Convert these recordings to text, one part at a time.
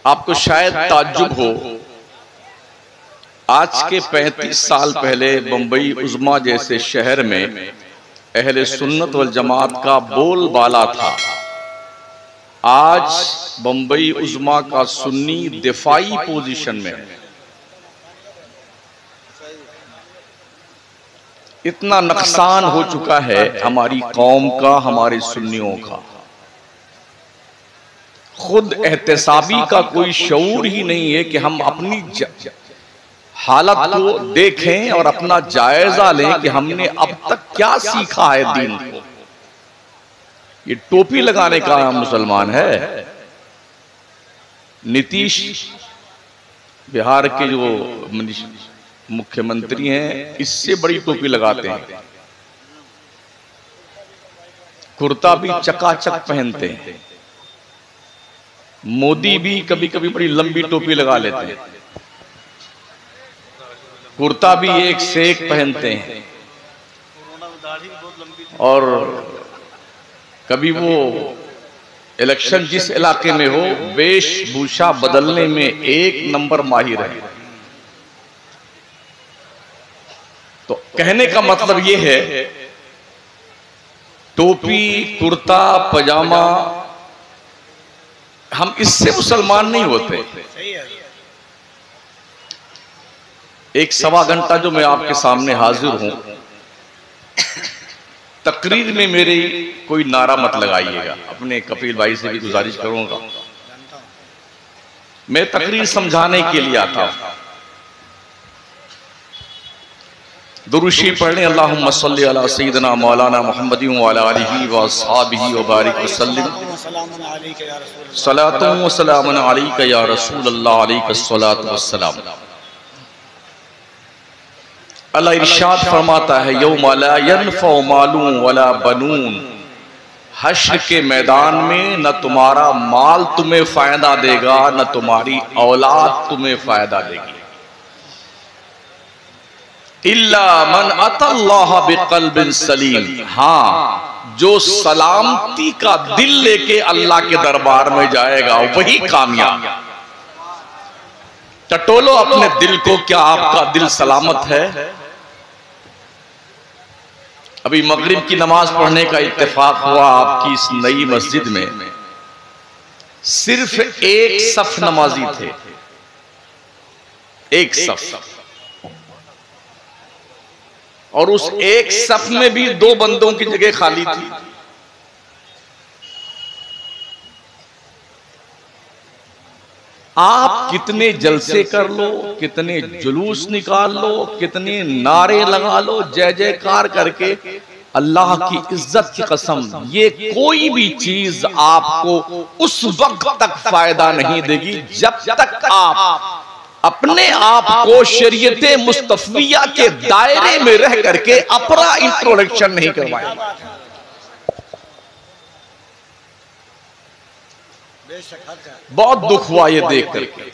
आपको शायद ताज्जुब हो, आज के 35 साल पहले बंबई उज़्मा जैसे शहर में अहले सुन्नत वल जमात का बोलबाला था। आज बंबई उज़्मा का सुन्नी दिफाई पोजीशन में है। इतना नुकसान हो चुका है हमारी कौम का, हमारे सुन्नियों का। खुद एहतसाबी का कोई शऊर ही नहीं है कि हम अपनी हालत को देखें और अपना जायजा लें कि हमने अब तक क्या सीखा है दीन को। ये टोपी लगाने का नाम मुसलमान है। नीतीश बिहार के जो मुख्यमंत्री हैं, इससे बड़ी टोपी लगाते हैं। कुर्ता भी चकाचक पहनते हैं। मोदी भी कभी कभी बड़ी लंबी टोपी लगा लेते हैं। कुर्ता भी एक से एक पहनते हैं। और कभी वो इलेक्शन जिस इलाके में हो, वेशभूषा बदलने में एक नंबर माहिर है। तो कहने का मतलब ये है, टोपी, कुर्ता, पजामा, हम इससे मुसलमान नहीं होते। एक सवा घंटा जो मैं आपके सामने हाजिर हूं, तकरीर में मेरी कोई नारा मत लगाइएगा। अपने कपिल भाई से भी गुजारिश करूंगा, मैं तकरीर समझाने के लिए आता हूं। दुरूशी पढ़ने, अल्लाहुम्मा सल्ली अला सय्यिदिना मौलाना मुहम्मदिन व अला आलिहि व अस्हाबिहि व बारिक वसल्लिम। सलातु व सलामुन अलैका या रसूलल्लाह, अलैका सलातु व सलाम। अल्लाह इरशाद फरमाता है, यौमा ला यनफ़उ मालुन वला बनून। हश्र के मैदान में न तुम्हारा माल तुम्हें फायदा देगा, न तुम्हारी औलाद तुम्हें फायदा देगी। इल्ला मन अतल्लाह बिक़ल्बिन सलीम। हाँ, जो सलामती का दिल लेके अल्लाह के दरबार में जाएगा वही कामयाब। टटोलो अपने दिल को, क्या आपका दिल सलामत है? अभी मगरिब की नमाज पढ़ने का इत्तेफाक हुआ आपकी इस नई मस्जिद में। सिर्फ एक सफ नमाजी थे, एक सफ। और उस एक सफ में भी दो बंदों की जगह खाली थी। आप कितने जलसे कर लो, कितने जुलूस निकाल लो, कितने नारे लगा लो, जय जयकार करके, अल्लाह की इज्जत की कसम, ये कोई भी चीज आपको उस वक्त तक फायदा नहीं देगी जब तक आप अपने आप को शरीयते मुस्तफिया के दायरे में रह करके अपना इंट्रोडक्शन नहीं करवाएंगे। बहुत दुख हुआ ये देख करके।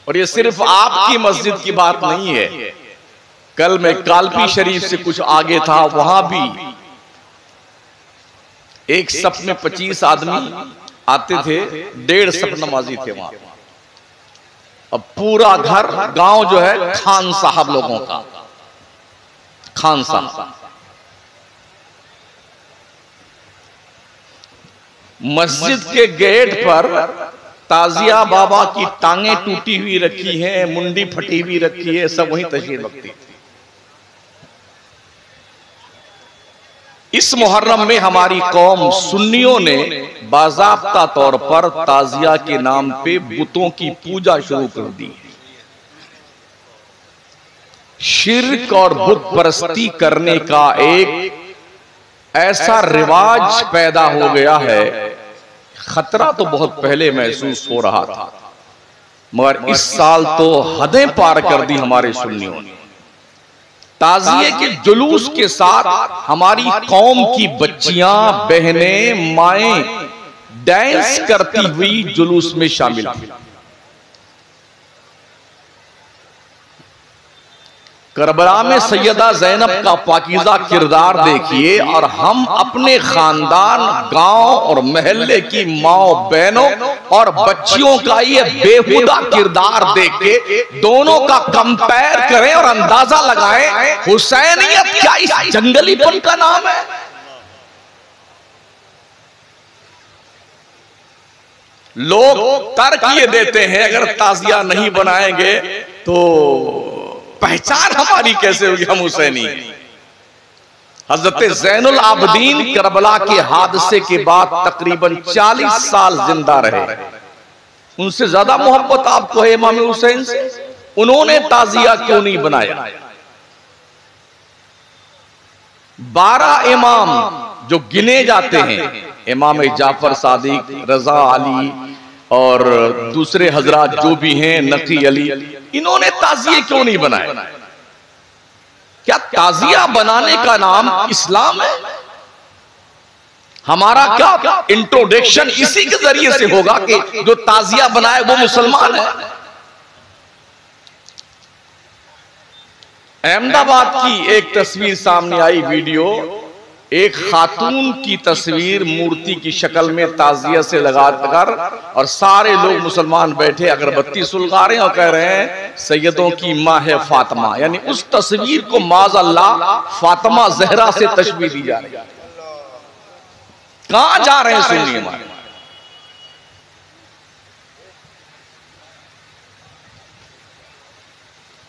और ये सिर्फ आपकी मस्जिद की बात नहीं है। कल मैं कालपी शरीफ से कुछ आगे था, वहां भी एक सफ में 25 आदमी आते थे, 1.5 सफ नमाजी थे वहां। अब पूरा घर, गांव जो है खान साहब लोगों का, खान साहब। मस्जिद के गेट पर ताजिया बाबा की टांगे टूटी हुई रखी हैं, मुंडी फटी हुई रखी है, सब वहीं तशरीफ रखती थी। इस मुहर्रम में हमारी कौम सुन्नियों ने बाज़ाब्ता तौर पर ताजिया के नाम पे बुतों की पूजा शुरू कर दी। शिर्क और बुत परस्ती करने का एक ऐसा रिवाज पैदा हो गया है। खतरा तो बहुत पहले महसूस हो रहा था, मगर इस साल तो हदें पार कर दी हमारे सुन्नियों ने। ताजिए के जुलूस के साथ हमारी कौम की बच्चियां, बहनें, माएं डांस करती हुई जुलूस में शामिल थी। करबला में सैयदा ज़ैनब का पाकीज़ा किरदार देखिए और हम अपने खानदान, गांव और मोहल्ले की माओ बहनों और बच्चियों का ये बेहुदा किरदार देख के दोनों का कंपेयर करें और अंदाजा लगाएं हुसैनियत क्या इस जंगलीपन का नाम है? लोग तर्क ये देते हैं अगर ताजिया नहीं बनाएंगे तो पहचान हमारी कैसे होगी हम हुसैनी। हजरत ज़ैनुल आबदीन करबला के हादसे के बाद तकरीबन 40 साल जिंदा रहे। उनसे ज्यादा मोहब्बत आपको है इमाम हुसैन से? उन्होंने ताजिया क्यों नहीं बनाया? 12 इमाम जो गिने जाते हैं, इमाम जाफर सादिक, रजा अली और दूसरे हजरात जो भी हैं, नकी अली, इन्होंने ताजिए क्यों नहीं बनाए? क्या ताजिया बनाने का नाम इस्लाम है? हमारा क्या इंट्रोडक्शन इसी के जरिए से होगा कि जो ताजिया बनाए वो मुसलमान है? अहमदाबाद की एक तस्वीर सामने आई, वीडियो, एक खातून की तस्वीर मूर्ति की शक्ल में ताजिया से लगाकर और सारे लोग मुसलमान बैठे अगरबत्ती सुलगा रहे हैं और कह रहे हैं सैयदों की माँ है फातिमा। यानी उस तस्वीर को माज़अल्लाह फातिमा ज़हरा से तशबीह दी जा रही है। कहां जा रहे हैं सुन्नी हमारे?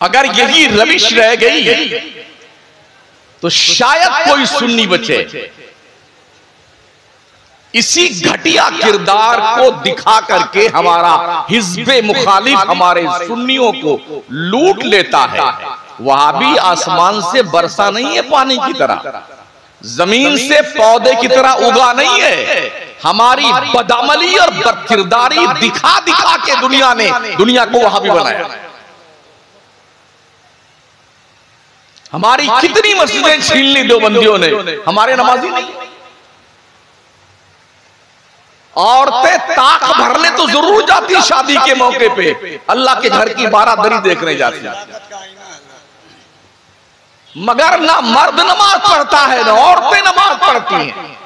अगर यही रविश रह गई तो शायद कोई सुन्नी बचे। इसी घटिया किरदार को दिखा करके हमारा हिज़्बे मुखालिफ हमारे सुन्नियों को लूट लेता है। वहाबी आसमान से बरसा नहीं है पानी की तरह, जमीन से पौधे की तरह उगा नहीं है। हमारी बदअमली और बदकिरदारी दिखा दिखा के दुनिया को वहाबी बनाया। हमारी कितनी मस्जिदें छीन ली देवबंदियों ने, हमारे नमाजी नहीं। औरतें ताक भरने तो जरूर जाती शादी के मौके पे, अल्लाह के घर की बारादरी देखने जाती, मगर ना मर्द नमाज पढ़ता है ना औरतें नमाज पढ़ती हैं।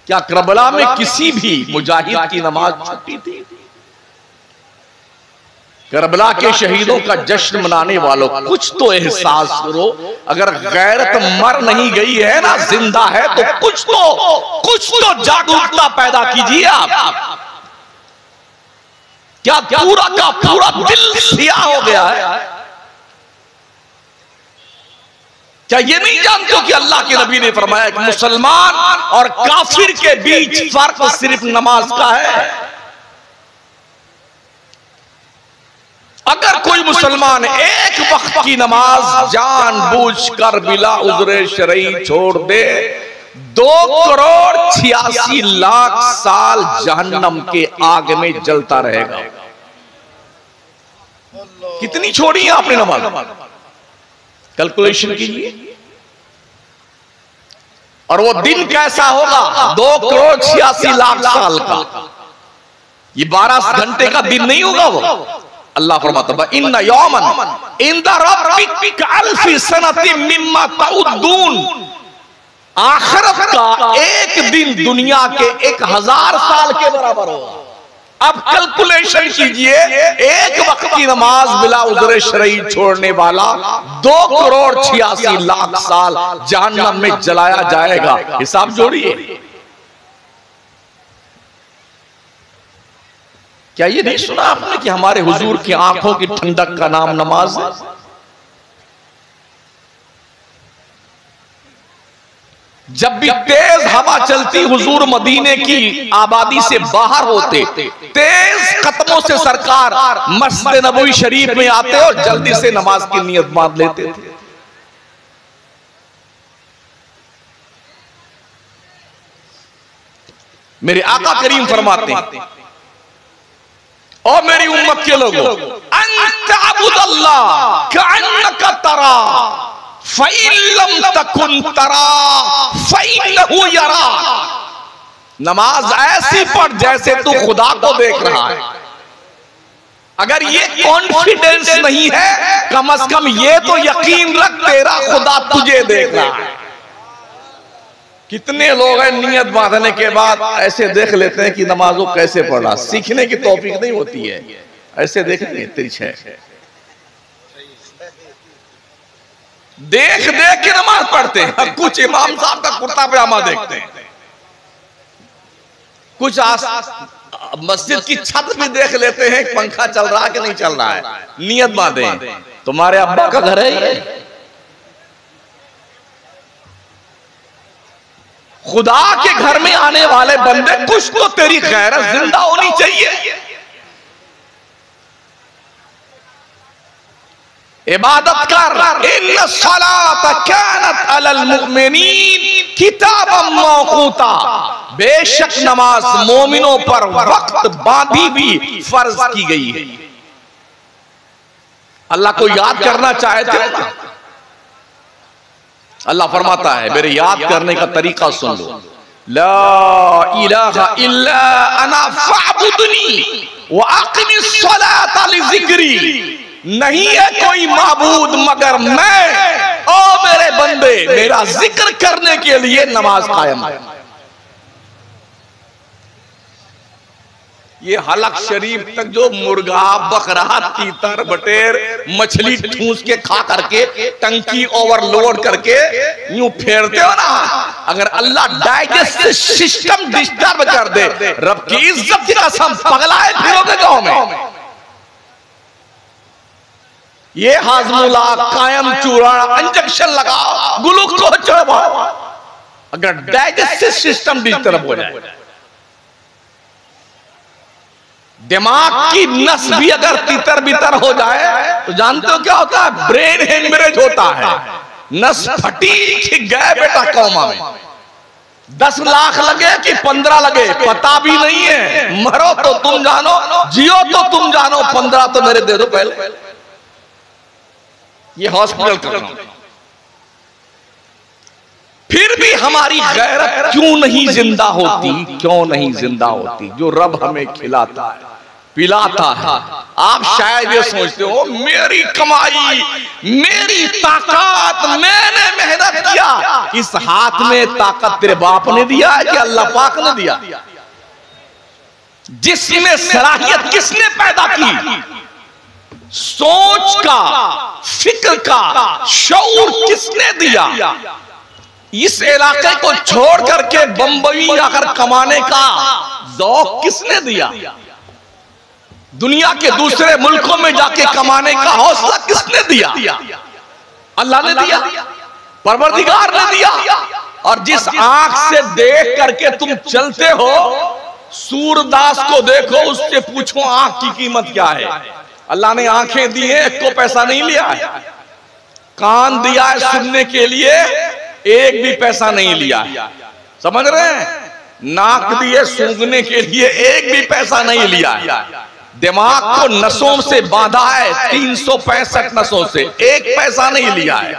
क्या करबला में किसी भी मुजाहिद की नमाज छूटी थी? करबला के शहीदों का जश्न मनाने वालों कुछ तो एहसास करो। अगर गैरत मर नहीं गई है ना, जिंदा है, तो कुछ तो जागरूकता पैदा कीजिए आप। क्या पूरा का पूरा दिल सियाह हो गया है? क्या ये नहीं जानते हो कि अल्लाह के नबी ने फरमाया कि मुसलमान और काफिर के बीच फर्क सिर्फ नमाज का है? अगर कोई मुसलमान एक वक्त की नमाज जानबूझकर बिला उज़्र शरई छोड़ दे, 2,86,00,000 साल जहन्नम के आग में जलता रहेगा। कितनी छोड़ी है आपने नमाज? कैलकुलेशन कीजिए। और वो दिन कैसा होगा? 2,86,00,000 साल का। ये 12 घंटे का दिन नहीं होगा वो। अल्लाह फरमाता है इन्ना यौमन इंदा रब्बिक अल्फी सनतिन मिम्मा तउद्दून। आखिरत का एक दिन दुनिया के 1000 साल के बराबर होगा। अब कैलकुलेशन कीजिए, एक वक्त की नमाज बिला उज़्र शरई छोड़ने वाला 2,86,00,000 साल जहन्नम में जलाया जाएगा। हिसाब जोड़िए। क्या ये नहीं सुना आपने कि हमारे हुजूर की आंखों की ठंडक का नाम नमाज है? जब भी तेज हवा चलती, हुजूर मदीने की आबादी से बाहर होते, तेज कदमों से सरकार मस्जिद नबवी शरीफ में आते और जल्दी से नमाज की नियत बांध लेते थे। मेरे आका करीम फरमाते हैं, और मेरी उम्मत के लोगों, अंत अबुदल्लाह कअन्नका तरा फ़इन तकुन तरा फ़इन्नहु यरा। नमाज ऐसी पढ़ जैसे तू खुदा को देख रहा है। अगर ये कॉन्फिडेंस नहीं है, कम से कम ये तो यकीन रख तेरा खुदा तुझे देख रहा है। कितने लोग हैं नियत बांधने के बाद ऐसे देख लेते हैं कि नमाजों कैसे पढ़ा, सीखने की तौफीक नहीं होती है, ऐसे देखेंगे तिरछे देख देख के नमाज पढ़ते हैं। कुछ इमाम साहब का कुर्ता पजामा देखते हैं, कुछ मस्जिद की छत भी देख लेते हैं पंखा चल रहा है कि नहीं चल रहा है। नियत बांधे तुम्हारे अब्बा का घर है ये, खुदा के घर में आने वाले बंदे कुछ तो तेरी गैरत जिंदा होनी चाहिए। इबादत कर, इन्ना सलात कानत अलल मुमिनीन किताबम मौकूता, बेशक नमाज मोमिनों पर वक्त बांधी भी फर्ज की गई है। अल्लाह को याद करना चाहते हो ना, अल्लाह फरमाता है मेरे याद करने का तरीका सुन लो, ला इलाहा इल्ला अना फअबुदनी व अक़िमिस सलाता लिज़िक्री, नहीं है कोई माबूद मगर मैं, ओ मेरे बंदे मेरा जिक्र करने के लिए नमाज कायम है। ये हलक शरीफ तक जो मुर्गा बकरा तीतर बटेर मछली ठूस के खा करके टंकी ओवरलोड करके यूं फेरते हो ना, अगर अल्लाह डाइजेस्टिव सिस्टम डिस्टर्ब कर दे, रब की इज्जत की कसम पगलाए फिरोगे गांव में। ये हाजमुला कायम चूर्ण इंजेक्शन लगाओ, ग्लूकोज चढ़ाओ, अगर डाइजेस्टिव सिस्टम डिस्टर्ब हो जाए, दिमाग की नस भी अगर तितर बितर हो जाए तो जानते हो क्या होता है, ब्रेन हेमरेज होता है। नस फटी गए बेटा कौमा में, 10 लाख लगे कि 15 लगे पता भी नहीं है, मरो तो तुम जानो, जियो तो तुम जानो, 15 तो मेरे दे दो पहले। ये हॉस्पिटल का काम। फिर भी हमारी गैरत क्यों नहीं जिंदा होती, क्यों नहीं जिंदा होती? जो रब हमें खिलाता है पिलाता है। आप शायद ये सोचते हो मेरी कमाई मेरी ताकत, मैंने मेहनत किया। इस हाथ में ताकत तेरे बाप ने दिया है कि अल्लाह पाक ने दिया? जिसमें सलाहियत किसने पैदा की? सोच का, फिक्र का शऊर किसने दिया? इस इलाके को छोड़ करके बंबई जाकर कमाने का ज़ौक़ किसने दिया? दुनिया के दूसरे मुल्कों में जाके कमाने का हौसला किसने दिया? अल्लाह ने दिया, परवरदिगार ने दिया। और जिस आंख से देख करके तुम चलते हो, सूरदास को देखो, उससे पूछो आंख की कीमत क्या है। अल्लाह ने आंखें दी है, एक को पैसा नहीं लिया है। कान दिया है सुनने के लिए, एक भी पैसा नहीं लिया है। समझ रहे हैं? नाक दिए सूंघने के लिए, एक भी पैसा नहीं लिया है। दिमाग को नसों से बांधा है, 365 नसों से, एक पैसा नहीं लिया है।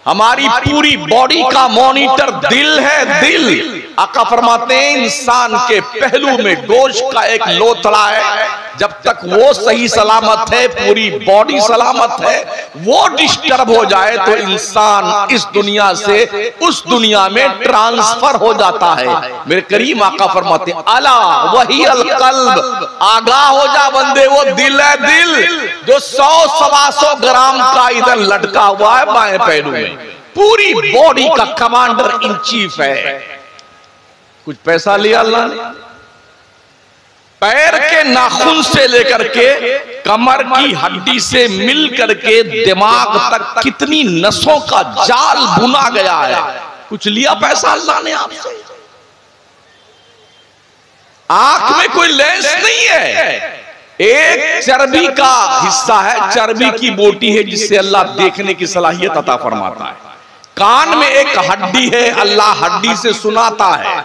हमारी पूरी बॉडी का मॉनिटर दिल है, दिल। आका फरमाते हैं इंसान के पहलू में गोश्त का एक लोथड़ा है, जब तक वो सही सलामत है, पूरी बॉडी सलामत है, वो डिस्टर्ब हो जाए तो इंसान इस दुनिया से उस दुनिया में ट्रांसफर हो जाता है। मेरे करीम आका फरमाते हैं अला वही अल कल्ब, आगाह हो जा बंदे, वो दिल है, दिल जो 100-125 ग्राम का इधर लटका हुआ है बाएं पहलू में, पूरी बॉडी का कमांडर इन चीफ है। कुछ पैसा लिया अल्लाह ने, पैर के नाखून से लेकर के कमर की हड्डी से मिल करके दिमाग तक कितनी नसों का जाल बुना गया है। कुछ लिया पैसा अल्लाह ने आपसे? आंख में कोई लेंस नहीं है, एक चर्बी का हिस्सा है, चर्बी की बोटी है जिससे अल्लाह देखने की सलाहियत अता फरमाता है। कान में एक हड्डी है, अल्लाह हड्डी से सुनाता है।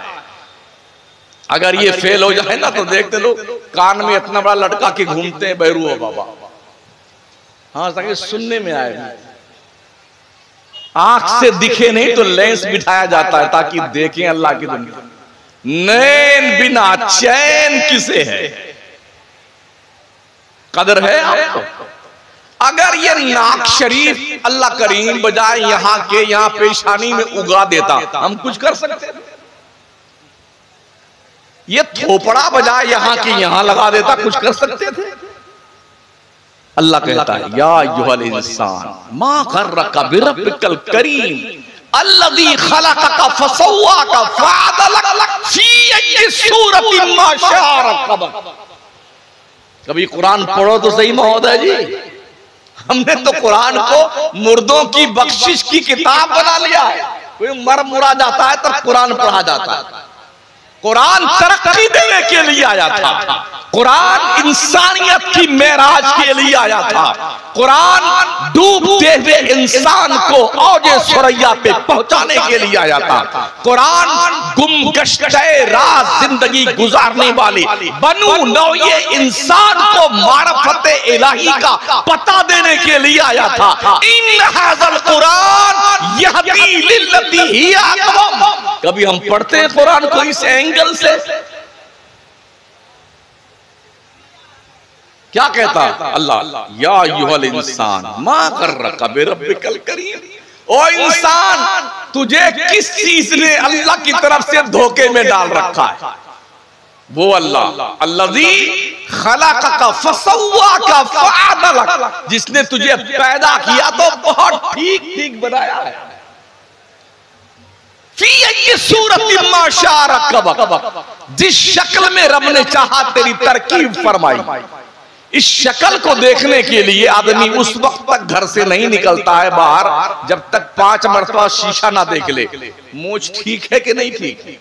अगर ये फेल हो जाए ना तो देखते लोग कान में इतना बड़ा लटका के घूमते हैं, बैरू हो बाबा। हाँ ताकि सुनने में आए, आंख से दिखे नहीं तो लेंस बिठाया जाता है ताकि देखें अल्लाह की दुनिया। नैन बिना चैन किसे है? कदर है आपको? अगर ये नाक शरीफ अल्लाह करीम बजाय यहाँ के यहाँ पेशानी में उगा देता, हम कुछ कर सकते थे? ये थोपड़ा बजाय यहाँ के यहाँ लगा देता, कुछ कर सकते थे? अल्लाह कहता है या अय्युहल इंसान मा गर्रका बिरब्बिकल करीम अल्लज़ी खलक़का फसव्वाका फ़अदलक फ़ी अय्यि सूरतिन मा शाअ रक्कबक। कभी कुरान पढ़ो तो सही महोदय जी। हमने तो कुरान को मुर्दों की बख्शिश की किताब बना लिया है। कोई मर मुरा जाता है तो कुरान पढ़ा जाता है। कुरान तरक्की देने के लिए आया था, कुरान इंसानियत की मेराज के लिए आया था, कुरान डूबते हुए इंसान को औजे सुरैया पे पहुंचाने के लिए आया था, कुरान गुमगश्ते राह जिंदगी गुजारने वाली बनू नौये इंसान को मारफते इलाही का पता देने के लिए आया था। इन हाज़ल कुरान यहदी लिल्लती हिया अक़वम। कभी हम पढ़ते हैं कुरान को इस एंगल से? क्या कहता अल्लाह या अय्युहल इंसान मा गर्रका बिरब्बिकल करीम। ओ इंसान, तुझे किस चीज ने अल्लाह की तरफ से धोखे में डाल रखा है? वो अल्लाह अल्लज़ी खलक़का फसव्वाका फ़अदलक, जिसने तुझे पैदा किया तो बहुत ठीक ठीक बनाया है। फ़ी अय्यि सूरतिन मा शाअ रक्कबक, जिस शक्ल में रब ने चाहा तेरी तरकीब फरमाई। इस शक्ल को देखने के लिए आदमी उस वक्त तक घर से नहीं निकलता है बाहर जब तक 5 मरतबा शीशा ना देख ले। मूंछ ठीक है कि नहीं ठीक,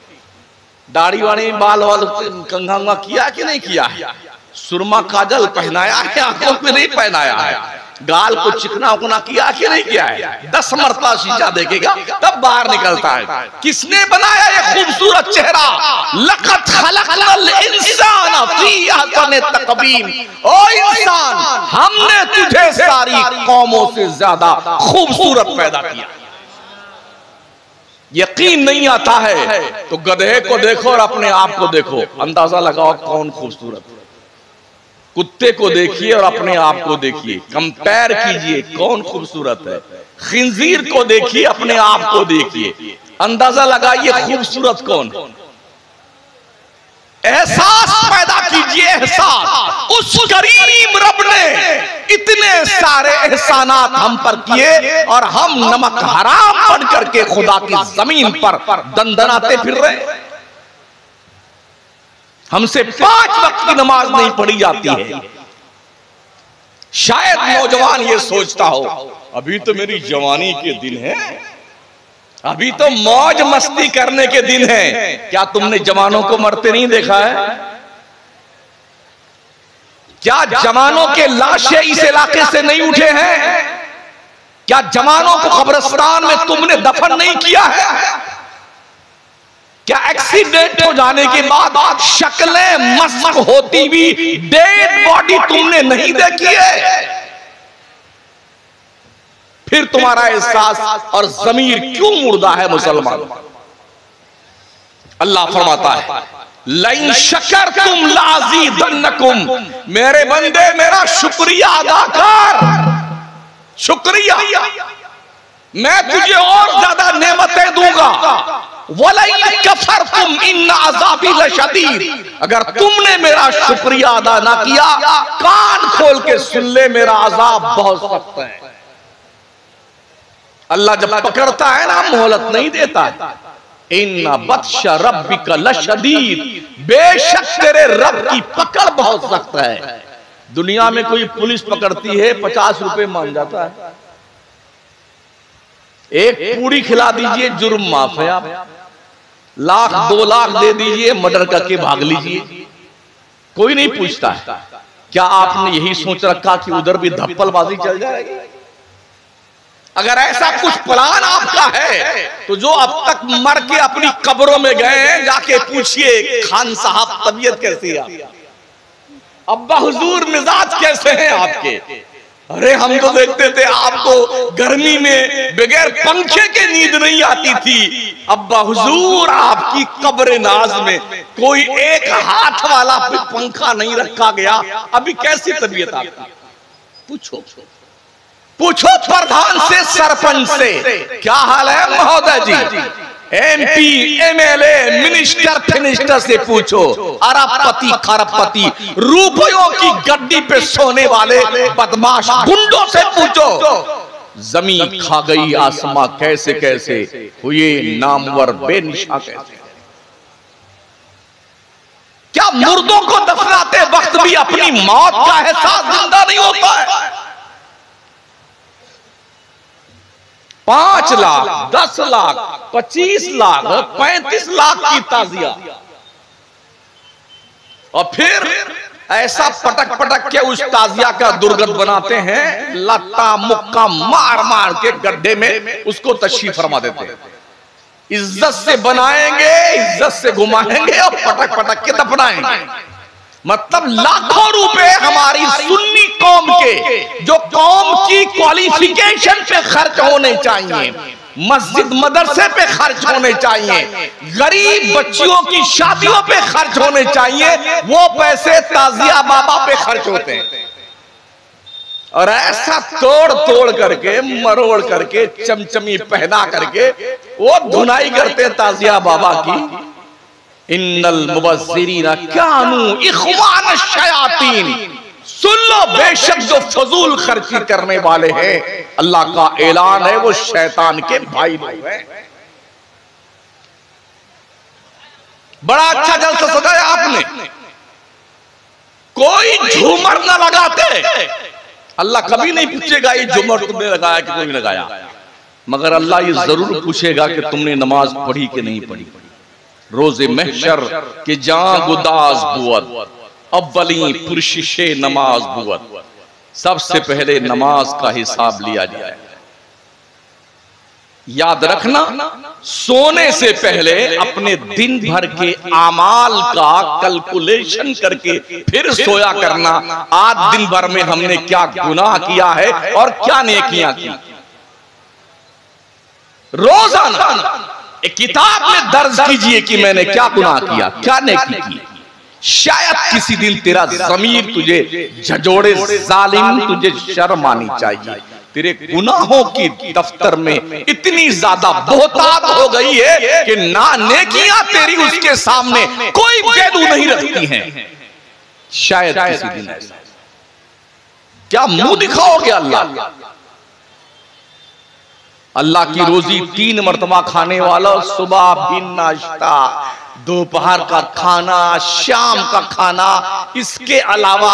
दाढ़ी वाड़ी बाल वाल कंघा किया कि नहीं किया है, सुरमा काजल पहनाया है, आंखों में नहीं पहनाया है, गाल को चिकना उकना किया कि नहीं किया है। 10 मरतबा शीशा देखेगा तब बाहर निकलता है। किसने बनाया ये खूबसूरत चेहरा? लक़द खलक़नल इंसान फी अहसन तक़वीम। ओ इंसान, हमने तुझे सारी कौमों से ज्यादा खूबसूरत पैदा किया। यकीन नहीं आता है तो गधे को देखो और अपने आप को देखो, अंदाजा लगाओ कौन खूबसूरत है। कुत्ते को देखिए और अपने आप को देखिए, कंपेयर कीजिए कौन खूबसूरत है। खिंजीर को देखिए, अपने आप को देखिए, अंदाजा लगाइए खूबसूरत कौन। एहसास पैदा कीजिए, एहसास। उस करीम रब ने इतने सारे एहसानात हम पर किए और हम नमक हराम बन करके खुदा की जमीन पर दंदनाते फिर रहे। हमसे 5 वक्त की नमाज नहीं पढ़ी जाती है। शायद नौजवान ये सोचता हो अभी तो मेरी जवानी के दिन है, अभी तो मौज मस्ती करने के दिन है। क्या तुमने जवानों को मरते नहीं देखा है? क्या जवानों के लाशें इस इलाके से नहीं उठे हैं? क्या जवानों को कब्रिस्तान में तुमने दफन नहीं किया है? क्या एक्सीडेंट हो जाने के बाद शक्लें मस्क होती हुई डेड बॉडी तुमने नहीं देखी है? फिर तुम्हारा एहसास और ज़मीर क्यों मुर्दा है मुसलमान? अल्लाह फरमाता है लइन शकरतुम लाज़ीदन्नकुम। मेरे बंदे मेरा शुक्रिया अदा कर, शुक्रिया, मैं तुझे और ज्यादा नेमतें दूंगा। वलइन कफरतुम इन्न अज़ाबी लशदीद। अगर तुमने मेरा शुक्रिया अदा ना किया, कान खोल के सुन ले, मेरा अजाब बहुत सख्त है। अल्लाह जब पकड़ता है ना, मोहलत नहीं देता है। इन्ना बत्श रब्बिका लशदीद, बेशक तेरे रब की पकड़ बहुत सख्त है। दुनिया में कोई पुलिस पकड़ती है 50 रुपए मान जाता है। एक पूरी खिला दीजिए जुर्म माफ है, आप 1 लाख 2 लाख दे दीजिए मर्डर करके भाग लीजिए, कोई नहीं पूछता है। क्या आपने यही सोच रखा कि उधर भी धप्पलबाजी चल जाएगी? अगर ऐसा कुछ प्लान आपका है तो जो अब तक मर के अपनी कब्रों में गए हैं जाके पूछिए खान साहब तबीयत कैसी है, अब्बा हुजूर मिजाज कैसे हैं आपके? अरे हम तो देखते थे आपको गर्मी में बगैर पंखे के नींद नहीं आती थी, अब्बा हुजूर आपकी कब्र नाज में कोई एक हाथ वाला पंखा नहीं रखा गया, अभी कैसी तबीयत आपकी? पूछो पूछो प्रधान से, सरपंच से, क्या हाल है महोदय जी? MP MLA मिनिस्टर फिनिस्टर से पूछो, अरबपति खरबपति रुपयों की गड्डी पे सोने वाले बदमाश गुंडों से पूछो, जमीन खा गई आसमां कैसे कैसे हुए नामवर बेनिशा कैसे। क्या मुर्दों को दफनाते वक्त भी अपनी मौत का एहसास जिंदा नहीं होता है? 5 लाख 10 लाख 25 लाख 35 लाख की ताजिया, और फिर ऐसा पटक पटक के उस ताजिया का दुर्गत बनाते हैं, लत्ता मुक्का मार मार के गड्ढे में उसको तशरीफ फरमा देते हैं। इज्जत से बनाएंगे, इज्जत से घुमाएंगे और पटक पटक के दफनाएंगे। मतलब लाखों रुपए हमारी सुन्नी कौम के, जो कौम की क्वालिफिकेशन पे खर्च होने चाहिए, मस्जिद मदरसे पे खर्च होने चाहिए, गरीब बच्चियों की शादियों पे खर्च होने चाहिए, वो पैसे ताजिया बाबा पे खर्च होते हैं। और ऐसा तोड़ तोड़ करके, मरोड़ करके, चमचमी पहना करके वो धुनाई करते हैं ताजिया बाबा की। इन्नल मुबस्सिरीना कानू इख्वान शयातीन, सुन लो बेशक जो फजूल खर्ची करने वाले हैं, अल्लाह का ऐलान है, वो शैतान के भाई लोग हैं। बड़ा अच्छा जलसा सजाया आपने, कोई झूमर ना लगाते, अल्लाह कभी नहीं पूछेगा ये झूमर तुमने लगाया कि कोई लगाया, मगर अल्लाह ये जरूर पूछेगा कि तुमने नमाज पढ़ी कि नहीं पढ़ी। रोजे महशर के जां गुदाज बुअत अव्वली पुरशिशे नमाज बुअत, सबसे पहले नमाज का हिसाब लिया जाए। याद रखना, सोने से पहले अपने दिन भर के आमाल का कैलकुलेशन करके फिर सोया करना। आज दिन भर में हमने क्या गुनाह किया है और क्या नेकियां की। रोजाना एक किताब में दर्ज कीजिए कि मैंने क्या गुनाह किया, क्या नेकी की। शायद किसी दिन तेरा ज़मीर तुझे झंझोड़े, जालिम तुझे शर्म आनी चाहिए। तेरे गुनाहों की दफ्तर में इतनी ज्यादा बहुतात हो गई है कि ना नेकियां तेरी उसके सामने कोई वैल्यू नहीं रखती हैं। शायद किसी दिन ऐसा, क्या मुंह दिखाओगे अल्लाह? अल्लाह की रोजी 3 मर्तबा खाने वाला, सुबह भी नाश्ता, दोपहर का खाना, शाम का खाना, इसके अलावा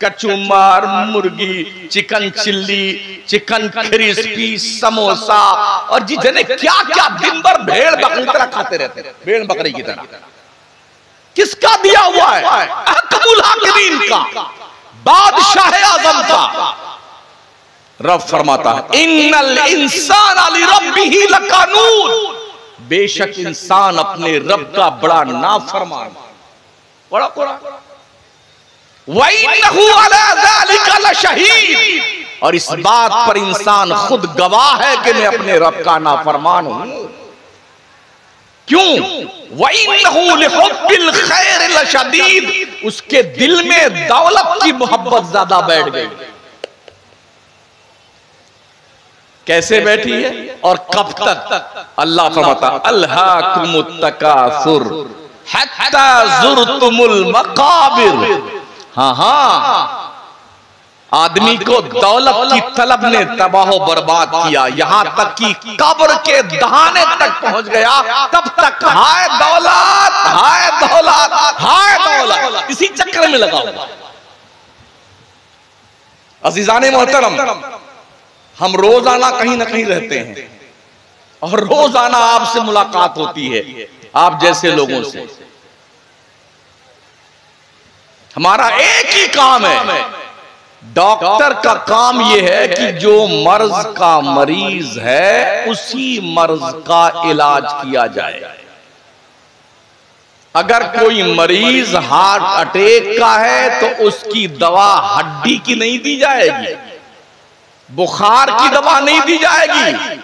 कचुम्बर, मुर्गी, chicken chilli, chicken crispy, samosa, और जी जने क्या क्या दिन भर भेड़ बकरी तरह खाते रहते हैं, भेड़ बकरी की तरह। किसका दिया हुआ है? अहकमुल हाकिमीन का, बादशाह आज़म का। रब फरमाता है इन्नल इंसान लिरब्बिही लकानून, बेशक इंसान अपने रब का बड़ा नाफरमान, बड़ा वइन्नहु अला ज़ालिका लशहीद, और इस बात पर इंसान खुद गवाह है कि मैं अपने रब का नाफरमान हूं। क्यों? वइन्नहु लिहुब्बिल खैर लशदीद, उसके दिल में दौलत की मोहब्बत ज्यादा बैठ गई। कैसे बैठी है और कब तक? अल्लाह फरमाता अल्हाकुमुत तकासुर हत्ता ज़ुरतुमुल मकाबिर। हाँ, आदमी को दौलत की तलब ने तबाह बर्बाद किया, यहां तक कि कब्र के दहाने तक पहुंच गया। तब तक हाय दौलत, हाय दौलत, हाय दौलत, इसी चक्कर में लगा हुआ। अज़ीज़ाने मोहतरम, हम रोजाना कहीं ना कहीं रहते हैं और रोजाना आपसे मुलाकात होती है, आप जैसे लोगों से। हमारा एक ही काम है, डॉक्टर का काम यह है कि जो मर्ज का मरीज है उसी मर्ज का इलाज किया जाए। अगर कोई मरीज हार्ट अटैक का है तो उसकी दवा हड्डी की नहीं दी जाएगी, बुखार की दवा नहीं दी जाएगी,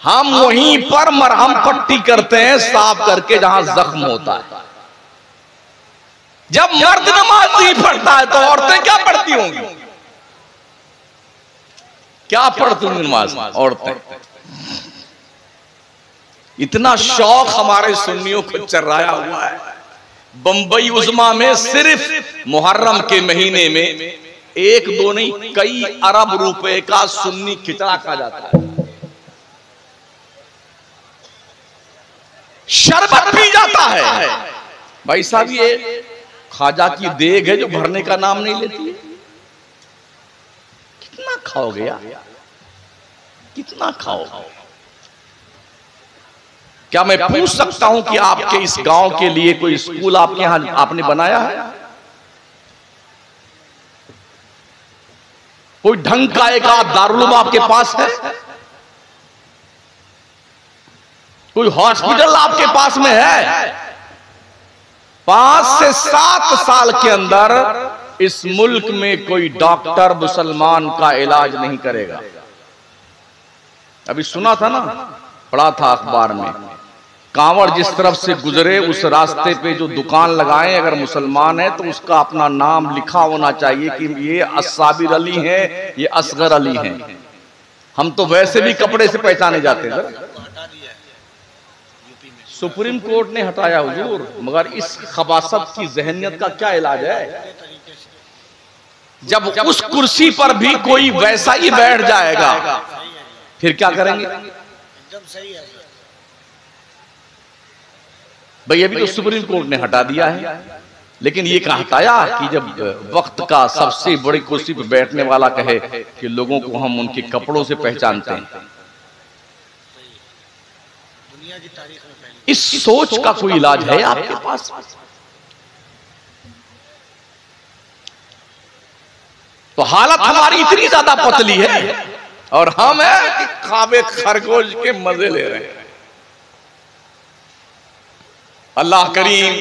हम वहीं पर मरहम पट्टी करते हैं साफ करके जहां जख्म होता है। जब मर्द नमाज नहीं पढ़ता है तो औरतें क्या पढ़ती होंगी? क्या पढ़ती होंगी नमाज औरतें? इतना शौक हमारे सुन्नियों को चर्राया हुआ है। बंबई उज़्मा में सिर्फ मुहर्रम के महीने में 1-2 नहीं कई अरब रुपए का सुन्नी खिचड़ा खा जाता है, शरबत पी जाता है। भाई साहब ये खाजा की देग है जो भरने का नाम नहीं लेती है। कितना खाओगे यार, कितना खाओगे? क्या मैं पूछ सकता हूं कि आपके इस गांव के लिए कोई स्कूल आपके यहां आपने बनाया है? कोई ढंग का एक आध दारुल आपके पास है? कोई हॉस्पिटल आपके पास में है? 5 से 7 साल के अंदर इस मुल्क में कोई डॉक्टर मुसलमान का इलाज नहीं करेगा। अभी सुना था ना, पढ़ा था अखबार में, कांवड़ जिस तरफ से गुजरे उस रास्ते पे जो दुकान लगाए अगर मुसलमान है तो उसका अपना नाम लिखा होना चाहिए कि ये अस्साबिर अली हैं, ये असगर अली हैं। हम तो वैसे भी कपड़े से पहचाने जाते हैं। सुप्रीम कोर्ट ने हटाया हुजूर, मगर इस खबासत की जहनियत का क्या इलाज है? जब उस कुर्सी पर भी कोई वैसा ही बैठ जाएगा फिर क्या करेंगे? एकदम सही है भाई। अभी तो सुप्रीम कोर्ट ने हटा दिया है, लेकिन ये कहा हटाया कि जब वक्त का सबसे बड़ी कुर्सी पर बैठने वाला कहे कि लोगों को हम उनके कपड़ों से पहचानते हैं। दुनिया की तारीख में इस सोच का कोई इलाज है आपके पास? तो हालत हमारी इतनी ज्यादा पतली है और हम है कि खाबे खरगोश के मजे ले रहे हैं। अल्लाह करीम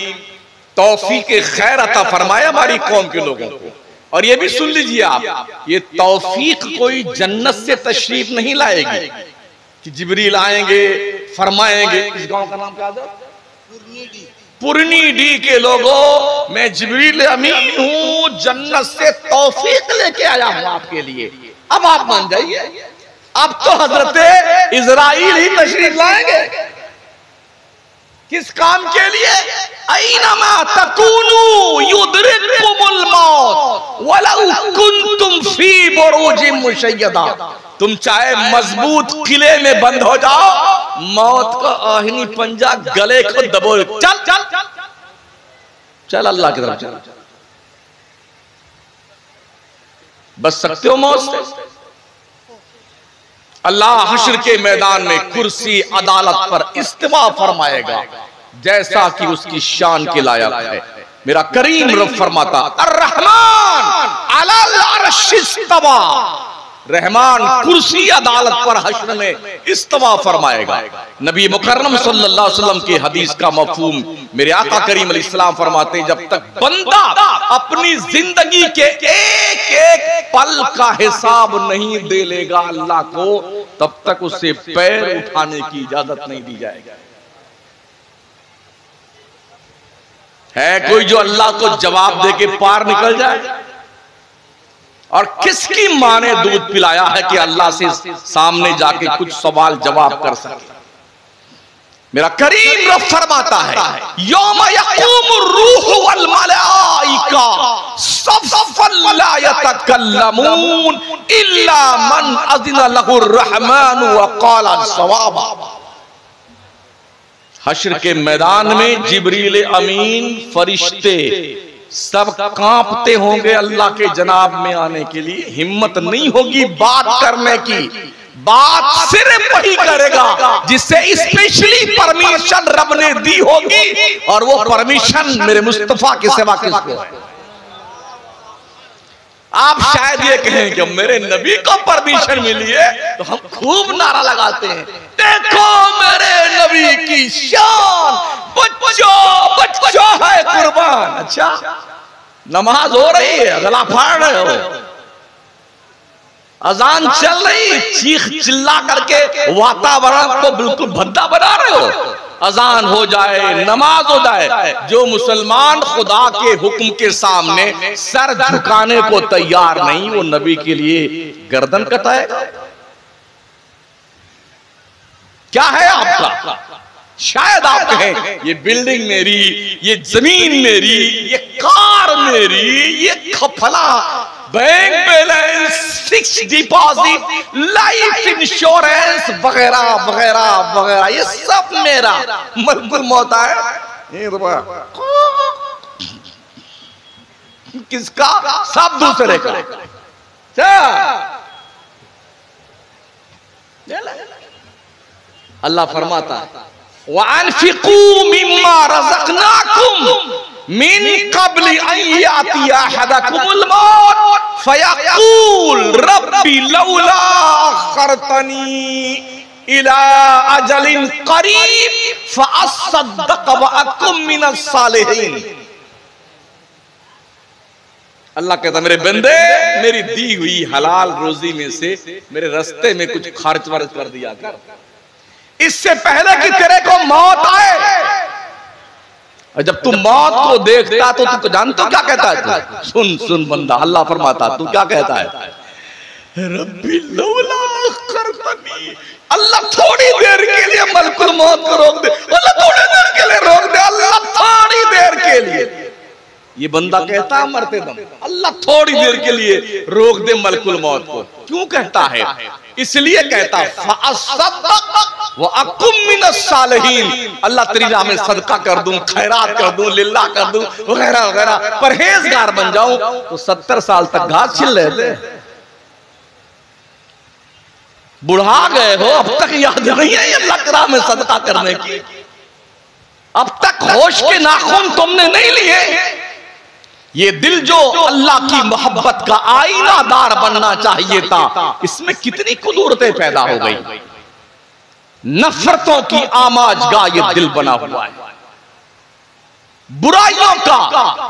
तौफीक खैर अता फरमाए हमारी कौम के लोगों को। और ये भी सुन लीजिए आप, ये तौफीक कोई जन्नत से तशरीफ नहीं लाएगी कि जिब्रील आएंगे फरमाएंगे। इस गांव का नाम क्या था? पुरनी डी के लोगों, मैं जिब्रील अमीन हूं, जन्नत से तौफीक लेके आया हूं आपके लिए। अब आप मान जाइए, अब तो हजरत इजराइल ही तशरीफ लाएंगे। किस काम के लिए? ऐनमा तकूनू युदरिकुमुल मौत वलौ कुंतुम फी बुरूजिम मुशय्यदा। तुम चाहे मजबूत किले में बंद हो जाओ, मौत का आहिनी पंजा गले को दबो। चल चल चल अल्लाह की तरफ चल। बच सकते हो मौत से? अल्लाह हश्र के मैदान में कुर्सी अदालत पर इस्तिवा फरमाएगा जैसा कि उसकी शान के लायक है। मेरा करीम रब फरमाता, अर्रहमान अलल अर्श इस्तवा। रहमान कुर्सी अदालत पर हश्र में इस्तवा फरमाएगा। नबी मुकर्रम सल्लल्लाहु अलैहि वसल्लम की हदीस का मफहूम मेरे आका करीम अलैहिस्सलाम फरमाते हैं, जब तक बंदा अपनी जिंदगी के एक एक पल का हिसाब नहीं दे लेगा अल्लाह को, तब तक उसे पैर उठाने की इजाजत नहीं दी जाएगी। है कोई जो अल्लाह को जवाब दे के पार निकल जाए? और किसकी मां ने दूध पिलाया है कि अल्लाह से सामने जाके कुछ सवाल जवाब कर सके? मेरा करीम रब फरमाता है, यौम यक़ूमुर रूह वल मलाइका सफ़्फ़न ला यतकल्लमून इल्ला मन अज़िन लहुर रहमान व क़ाला सवाबा। हश्र के मैदान में जिब्रील अमीन फरिश्ते सब कांपते होंगे अल्लाह के जनाब में आने के लिए। हिम्मत नहीं होगी बात करने की। बात सिर्फ वही करेगा जिससे स्पेशली परमिशन रब ने दी होगी, और वो परमिशन मेरे मुस्तफा के सिवा किसको है? आप शायद ये कहें कि मेरे नबी को परमिशन मिली है तो हम खूब नारा लगाते हैं, देखो मेरे नबी की शान, बच्चों बच्चों है कुर्बान। अच्छा, नमाज हो रही है, गला फाड़ रहे हो, अजान चल रही, चीख चिल्ला करके वातावरण को बिल्कुल भद्दा बना रहे हो। अजान हो जाए, नमाज हो जाए, जो मुसलमान खुदा के हुक्म के सामने सर झुकाने को तैयार नहीं, वो नबी के लिए गर्दन कटाएगा। क्या है आपका? शायद आप कहें ये बिल्डिंग मेरी, ये जमीन मेरी, ये कार मेरी, ये खफला, bank balance, fix deposit, life insurance वगैरह वगैरह वगैरह, ये सब मेरा। मलकुल मौत है किसका? सब दूसरे का। अल्लाह फरमाता है वअनफिकू मिम्मा रज़क़नाकुम मिन क़ब्ल अन यातिया अहदकुमुल मौत फयक़ूल रब्बी लौला अख़रतनी इला अजलिन क़रीब फ़अस्सद्दक़ व अकुम मिनस सालिहीन। अल्लाह कहता मेरे बंदे, मेरी दी हुई हलाल रोजी में से मेरे रास्ते में कुछ खर्च वर्च कर दिया कर, इससे पहले कि तेरे को मौत आए। और जब तू मौत को देखता तो तू जानता क्या कहता है? तू सुन सुन बंदा, अल्लाह फरमाता तू क्या कहता है? रब्बी लौला अख़रतनी, अल्लाह थोड़ी देर के लिए मलकुल मौत को रोक दे, अल्लाह थोड़ी देर के लिए रोक दे, अल्लाह थोड़ी देर के लिए। ये बंदा कहता है मरते दम, अल्लाह थोड़ी देर के लिए रोक दे मलकुल मौत को। क्यों कहता है? इसलिए कहता फ़अस्सद्दक़ व अकुम मिनस सालिहीन, अल्लाह तेरी राह में सदका कर दूं, खैरात कर दूं, लिल्लाह कर दूं वगैरह वगैरह, परहेजगार बन जाऊं। तो 70 साल तक घास छिल रहे थे, बुढ़ा गए हो, अब तक याद नहीं है अल्लाह की राह में सदका करने की? अब तक होश के नाखून तुमने नहीं लिए? ये दिल जो अल्लाह की मोहब्बत का आईनादार बनना चाहिए था, इसमें कितनी कुदरतें पैदा हो गई। नफरतों की आमाजगाह ये दिल बना हुआ है, बुराइयों का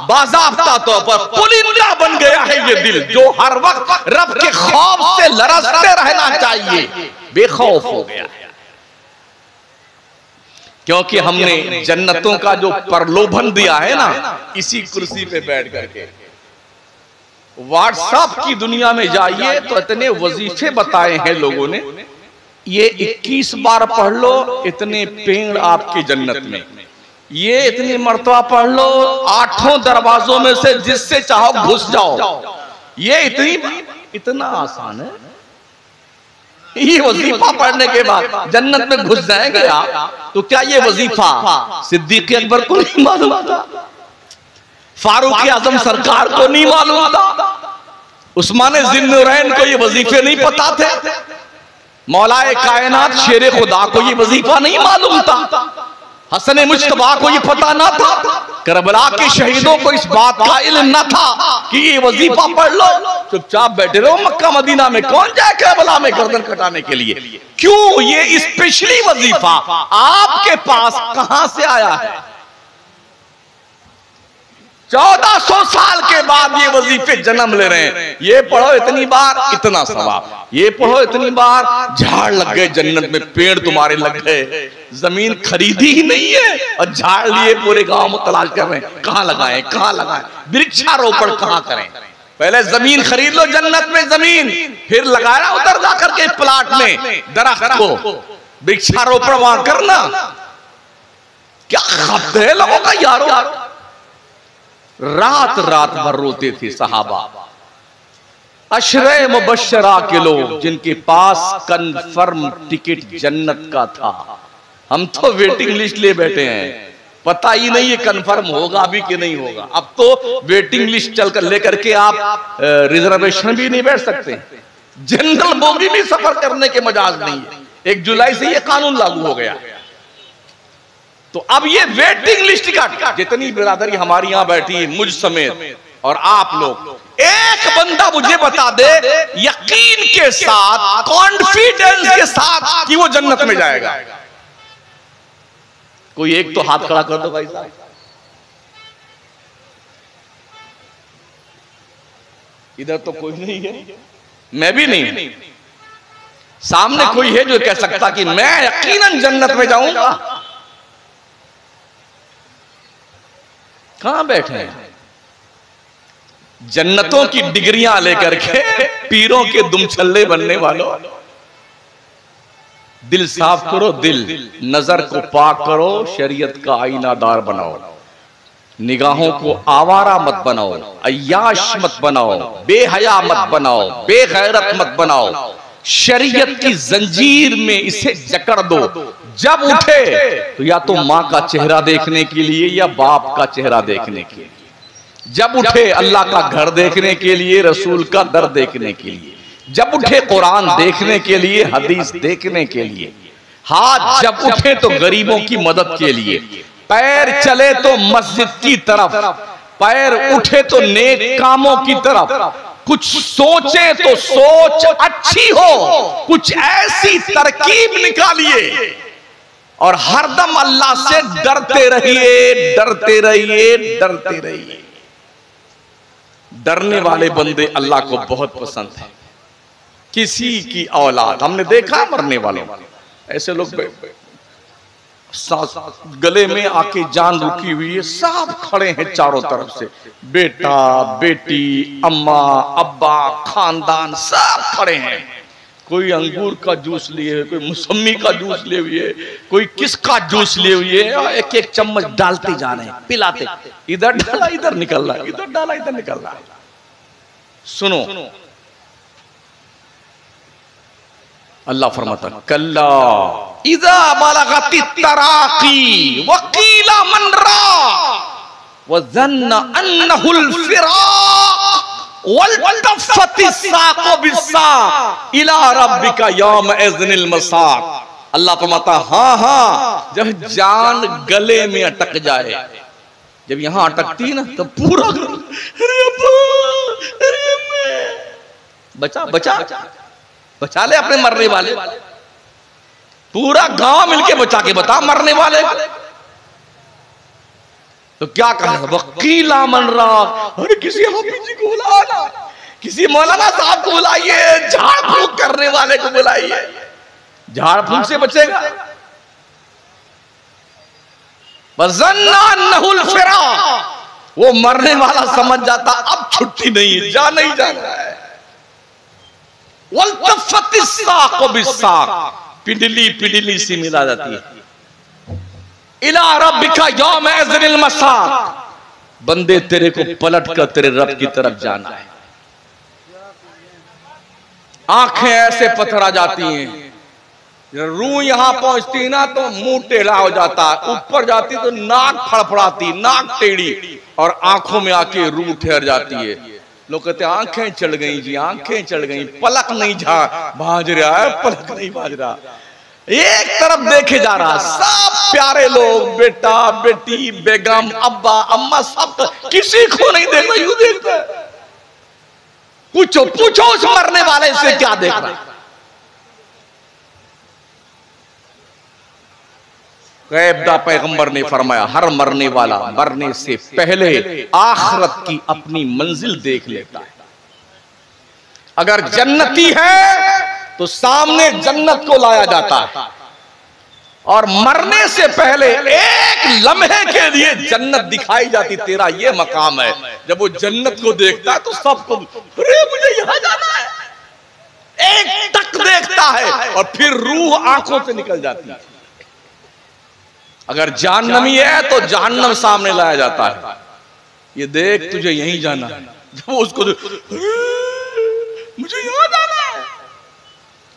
बाज़ाब्ता तौर पर पुलिंदा बन गया है ये दिल, जो हर वक्त रब के खौफ से लरजते रहना चाहिए, बेखौफ हो गया है। क्योंकि हमने जन्नतों का जो प्रलोभन दिया है ना, इसी कुर्सी पे बैठ करके। व्हाट्सएप की दुनिया में जाइए तो इतने वजीफे बताए हैं लोगों ने, ये 21 बार पढ़ लो, इतने पेड़ आपकी जन्नत में, ये इतनी मर्तबा पढ़ लो, 8 दरवाजों में से जिससे चाहो घुस जाओ, ये इतना आसान है। ये वजीफा पढ़ने के बाद जन्नत में घुस जाएंगे आप, तो क्या ये वजीफा सिद्दीक अकबर को नहीं मालूम था? फारूक आजम सरकार को नहीं मालूम था? उस्मान ज़िन्नुरैन को ये वजीफे नहीं पता थे? मौलाए कायनात शेरे खुदा को ये वजीफा नहीं मालूम था? हसन मुश्तबा को ये पता ना था? करबला के शहीदों को इस बात का इल्म न था कि ये वजीफा पढ़ लो? चुपचाप बैठे रहो मक्का मदीना में, कौन जाए करबला में गर्दन कटाने के लिए? क्यों? ये स्पेशली वजीफा आपके पास कहां से आया है? 1400 साल के बाद ये वजीफे जन्म ले रहे हैं। ये पढ़ो इतनी बार इतना सवाब, ये पढ़ो इतनी बार झाड़ लग गए जन्नत में, पेड़ तुम्हारे लग गए। जमीन खरीदी ही नहीं है और झाड़ लिए पूरे गांव में तलाश कर रहे हैं, कहां लगाएं कहां लगाएं, वृक्षारोपण कहां करें। पहले जमीन खरीद लो जन्नत में जमीन, फिर लगाया उधर जाकर के प्लाट में दरख्त को, वृक्षारोपण वहां करना। क्या खपत है लोगों का यारो। रात रात भर रोते थे सहाबा, अशरे मुबश्शरा के लोग जिनके पास कन्फर्म टिकट जन्नत का था। हम तो वेटिंग लिस्ट ले बैठे हैं, पता ही नहीं है कन्फर्म होगा भी कि नहीं होगा। अब तो वेटिंग लिस्ट चलकर लेकर के आप रिजर्वेशन भी नहीं बैठ सकते, जनरल बोगी भी सफर करने के मजाज नहीं है। 1 जुलाई से ये कानून लागू हो गया। तो अब ये वेटिंग लिस्ट का जितनी बिरादरी हमारी यहां बैठी है, मुझ समेत और आप लोग, एक बंदा मुझे बता दे यकीन के साथ, कॉन्फिडेंस के साथ कि वो जन्नत में जाएगा। कोई एक तो हाथ खड़ा कर दो भाई साहब। इधर तो कोई नहीं है, मैं भी नहीं। सामने कोई है जो कह सकता कि मैं यकीनन जन्नत में जाऊंगा? कहां बैठे हैं? जन्नतों की डिग्रियां लेकर के पीरों के दुमछल्ले बनने वालों, दिल साफ करो, दिल नजर को पाक करो, शरीयत का आईनादार बनाओ, निगाहों को आवारा मत बनाओ, अय्याश मत बनाओ, बेहया मत बनाओ, बेगैरत मत बनाओ, शरीयत की जंजीर में इसे जकड़ दो। जब उठे तो या तो मां का चेहरा देखने के लिए या बाप का चेहरा देखने के लिए, जब उठे अल्लाह का घर देखने के लिए, रसूल का दर देखने के लिए, जब उठे कुरान देखने के लिए, हदीस देखने के लिए, हाथ जब उठे तो गरीबों की मदद के लिए, पैर चले तो मस्जिद की तरफ, पैर उठे तो नेक कामों की तरफ, कुछ सोचे तो सोच अच्छी हो, कुछ ऐसी तरकीब निकालिए और हरदम अल्लाह से डरते रहिए, डरते रहिए, डरते रहिए। डरने वाले बंदे अल्लाह को बहुत पसंद है। किसी की औलाद हमने देखा मरने वालों, ऐसे लोग गले में आके जान रुकी हुई है, सब खड़े हैं चारों तरफ से, बेटा बेटी, अम्मा अब्बा, खानदान सब खड़े हैं। कोई अंगूर का जूस लिए हुए, कोई मौसमी का जूस लिए हुए, कोई किसका जूस लिए हुए, एक एक चम्मच डालते जा रहे हैं, पिलाते, इधर डाला इधर निकल रहा है, इधर डाला इधर निकल रहा है। सुनो, अल्लाह फरमाता कल्ला इज़ा बलगति तराकी वकीला मन राक वज़न्ना अन्नहुल फिराक वल्तफ़ति साक़ु बिस्साक़ इला रब्बिका यौमइज़्निल मसाक़। अल्लाह फरमाता हाँ हाँ, जब जान गले में अटक जाए, जब यहां अटकती ना तो पूरा बचा बचा बचा ले अपने मरने वाले, पूरा गांव मिलके बचा के बता मरने वाले। तो क्या कहा, वकीला मन राक, अरे किसी हाफिज को बुलाना, किसी मौलाना साहब को बुलाइए, झाड़ फूंक करने वाले को बुलाइए, झाड़ फूंक से बचेगा। वज़न्ना अन्नहुल फिराक, वो मरने वाला समझ जाता अब छुट्टी नहीं है, जा नहीं जाना है। वल्तफ़ति साक़ु बिस्साक़, पिंडली पिंडली सी मिला जाती है। इला रब्बिका यौमइज़्निल मसाक़, बंदे तेरे को पलट कर तेरे रब की तरफ जाना है। आंखें ऐसे पथरा जाती हैं, रूह यहां पहुंचती ना तो मुंह टेढ़ा हो जाता, ऊपर जाती तो नाक फड़फड़ाती, नाक टेढ़ी, और आंखों में आके रूह ठहर जाती है। लोग कहते हैं आंखें चढ़ गई जी, आंखें चढ़ गई, पलक नहीं भांज रहा है, पलक नहीं भांज रहा, एक तरफ देखे जा रहा, सब प्यारे लोग, बेटा बेटी, बेगम, अब्बा अम्मा, सब किसी को नहीं देख रहा, यूं देखता है। पूछो पूछो उस मरने वाले से क्या देख रहा है। गैबदा पैगंबर ने फरमाया हर मरने वाला मरने से पहले आखिरत की अपनी मंजिल देख लेता है। अगर जन्नती है तो सामने जन्नत को लाया जाता है, और मरने से पहले एक लम्हे के लिए जन्नत दिखाई जाती, तेरा ये मकाम है। जब वो जन्नत को देखता है तो सबको, अरे मुझे यहां जाना है, एक टक देखता है और फिर रूह आंखों से निकल जाती है। अगर जहन्नमी है तो जहन्नम सामने लाया जाता है, ये देख तुझे यहीं जाना है। जब उसको मुझे यहां जाना है,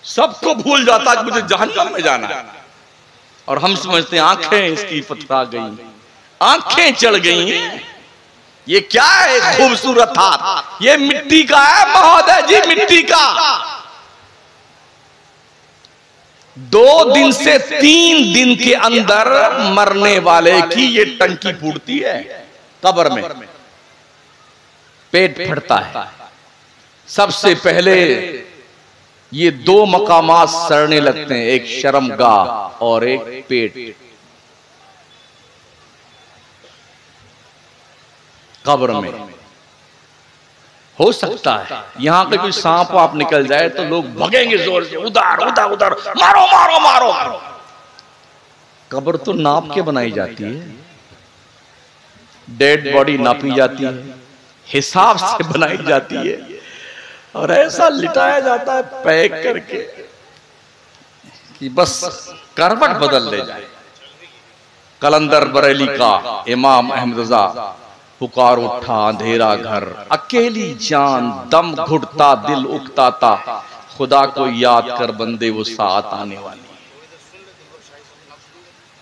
सबको भूल जाता है मुझे जहन्नम में जाना है, और हम समझते हैं आंखें इसकी पथरा गई, आंखें चढ़ गई। ये क्या है, खूबसूरत हाथ, ये मिट्टी का है महोदय जी, मिट्टी का। 2 दिन से 3 दिन के अंदर मरने वाले की ये टंकी फूटती है, कब्र में पेट फटता है। सबसे पहले ये 2 मकामात सड़ने लगते हैं, एक शर्मगाह और एक पेट। कब्र में हो सकता है यहाँ पे कोई सांप वाप निकल जाए तो लोग भगेंगे जोर से, उधर उधर उधर, मारो मारो मारो मारो। कब्र तो नाप के बनाई जाती है, डेड बॉडी नापी जाती है, हिसाब से बनाई जाती है, और ऐसा लिटाया जाता है पैक करके कि बस करवट बदल ले जाए। कलंदर बरेली का इमाम अहमद रजा, पुकार उठा अंधेरा घर, अकेली जान, दम घुटता दिल उकता था, खुदा को याद कर बंदे वो साथ आने वाली,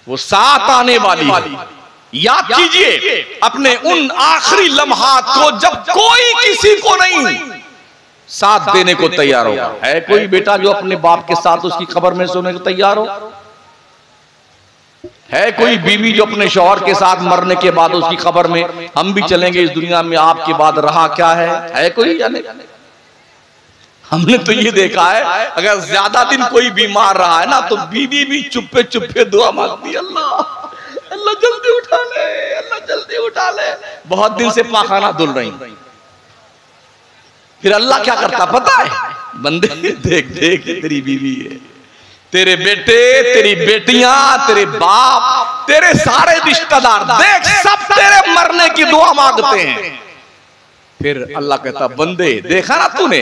वो साथ आने वाली। याद कीजिए अपने उन आखिरी लम्हात को जब कोई किसी को नहीं साथ देने को तैयार होगा। है कोई बेटा जो अपने बाप के साथ उसकी खबर में सोने को तैयार हो? है कोई बीवी जो अपने शौहर के साथ मरने के बाद उसकी खबर में हम भी चलेंगे इस दुनिया में, आपके बाद रहा क्या है कोई? यानी हमने तो ये देखा है अगर ज्यादा दिन कोई बीमार रहा है ना तो बीवी भी चुप्पे चुप्पे दुआ मांगती है, अल्लाह अल्लाह जल्दी उठा ले, अल्लाह जल्दी उठा ले। बहुत दिन से पाखाना धुल रही, फिर अल्लाह क्या करता पता है? बंदे देख देख तेरी बीवी है, तेरे बेटे, तेरी बेटियां, तेरे बाप, तेरे सारे रिश्तेदार देख सब तेरे मरने की दुआ मांगते हैं। फिर अल्लाह कहता बंदे देखा ना तूने,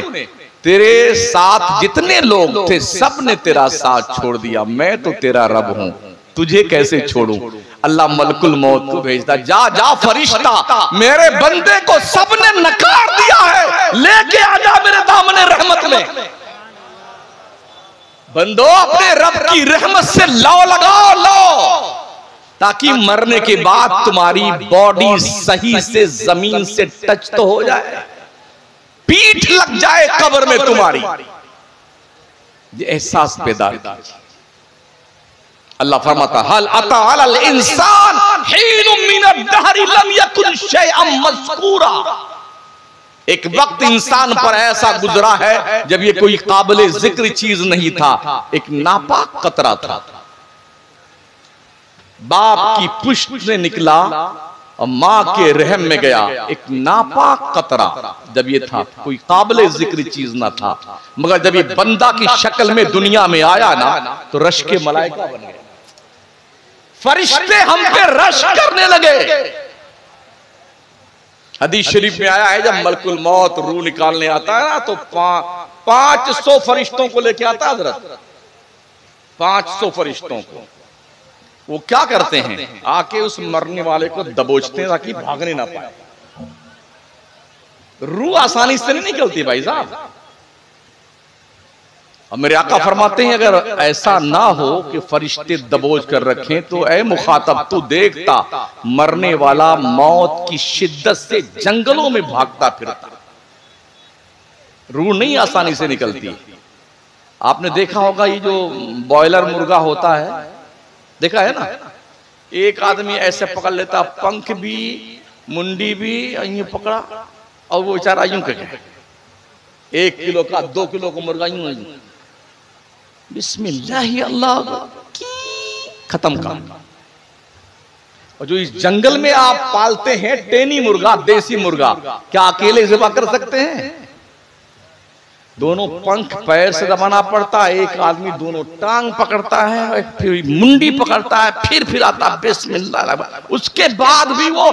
तेरे साथ जितने लोग थे सब ने तेरा साथ छोड़ दिया, मैं तो तेरा रब हूं, तुझे कैसे छोड़ूं? अल्लाह मलकुल मौत को भेजता, जा जा फरिश्ता, मेरे बंदे को सबने नकार दिया है, लेके आजा मेरे दामने रहमत में। बंदो अपने रब की रहमत से लो लगाओ लो, ताकि मरने के बाद तुम्हारी बॉडी सही से जमीन से टच तो हो जाए, पीठ लग जाए कब्र में तुम्हारी। ये एहसास पैदा कीजिए। अल्लाह फरमाता हल अता अलल इंसान हीनुम मिनद दहरी लम यकुन शैअन मज़कूरा। एक वक्त इंसान पर ऐसा गुजरा है जब ये कोई काबिले जिक्र चीज नहीं था, एक नापाक कतरा था, बाप की पुष्ट से निकला और माँ के रहम में गया, एक नापाक कतरा। जब ये था कोई काबिले जिक्र चीज ना था, मगर जब ये बंदा की शक्ल में दुनिया में आया ना तो रश के मलाइका बन गए, फरिश्ते हम पे रश करने लगे। हदीस शरीफ में आया है जब मलकुल मौत रूह निकालने आता है ना तो 500 फरिश्तों को लेके आता है हजरत, 500 फरिश्तों को। वो क्या करते हैं, आके उस मरने वाले को दबोचते हैं ताकि भागने ना पाए। रूह आसानी से नहीं निकलती भाई साहब। और मेरे आका फरमाते हैं अगर ऐसा ना हो कि फरिश्ते दबोच कर रखें तो ऐ मुखातब तू देखता मरने वाला मौत की शिद्दत से जंगलों में भागता फिरता। रूह नहीं आसानी से निकलती। आपने देखा होगा ये जो बॉयलर मुर्गा होता है, देखा है ना, एक आदमी ऐसे पकड़ लेता, पंख भी मुंडी भी यूं पकड़ा और वो बेचारा यूं कहे 1 किलो का 2 किलो का मुर्गा यूं बिस्मिल्लाह अल्लाह की खत्म का। और जो इस जंगल में आप पालते हैं टेनी मुर्गा, देसी मुर्गा, क्या अकेले ज़िबा कर सकते हैं? दोनों पंख पैर से दबाना पड़ता है, एक आदमी दोनों टांग पकड़ता है, फिर मुंडी पकड़ता है, फिर आता है बिस्मिल्लाह। उसके बाद भी वो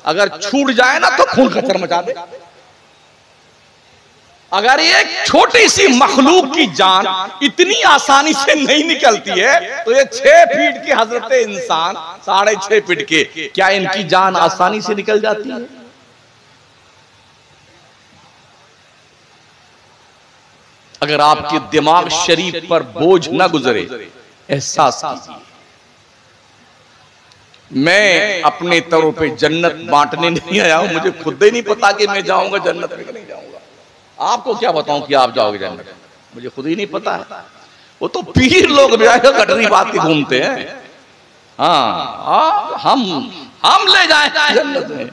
अगर छूट जाए ना तो खून खच्चर मचा दे। अगर एक छोटी सी मखलूक की जान इतनी आसानी से नहीं निकलती है तो ये 6 फीट के हजरत इंसान 6.5 फीट के, क्या इनकी जान आसानी से निकल जाती है? अगर आपके दिमाग शरीफ पर बोझ न गुजरे, एहसास कीजिए मैं अपने तौर पे जन्नत बांटने नहीं आया हूं, मुझे खुद ही नहीं पता कि मैं जाऊंगा जन्नत में कि नहीं जाऊंगा। आपको क्या बताऊं कि आप जाओगे जन्नत, मुझे खुद ही नहीं पता है। वो तो पीर लोग गटरी बात की घूमते हैं। हाँ हम ले जाए जन्नत में।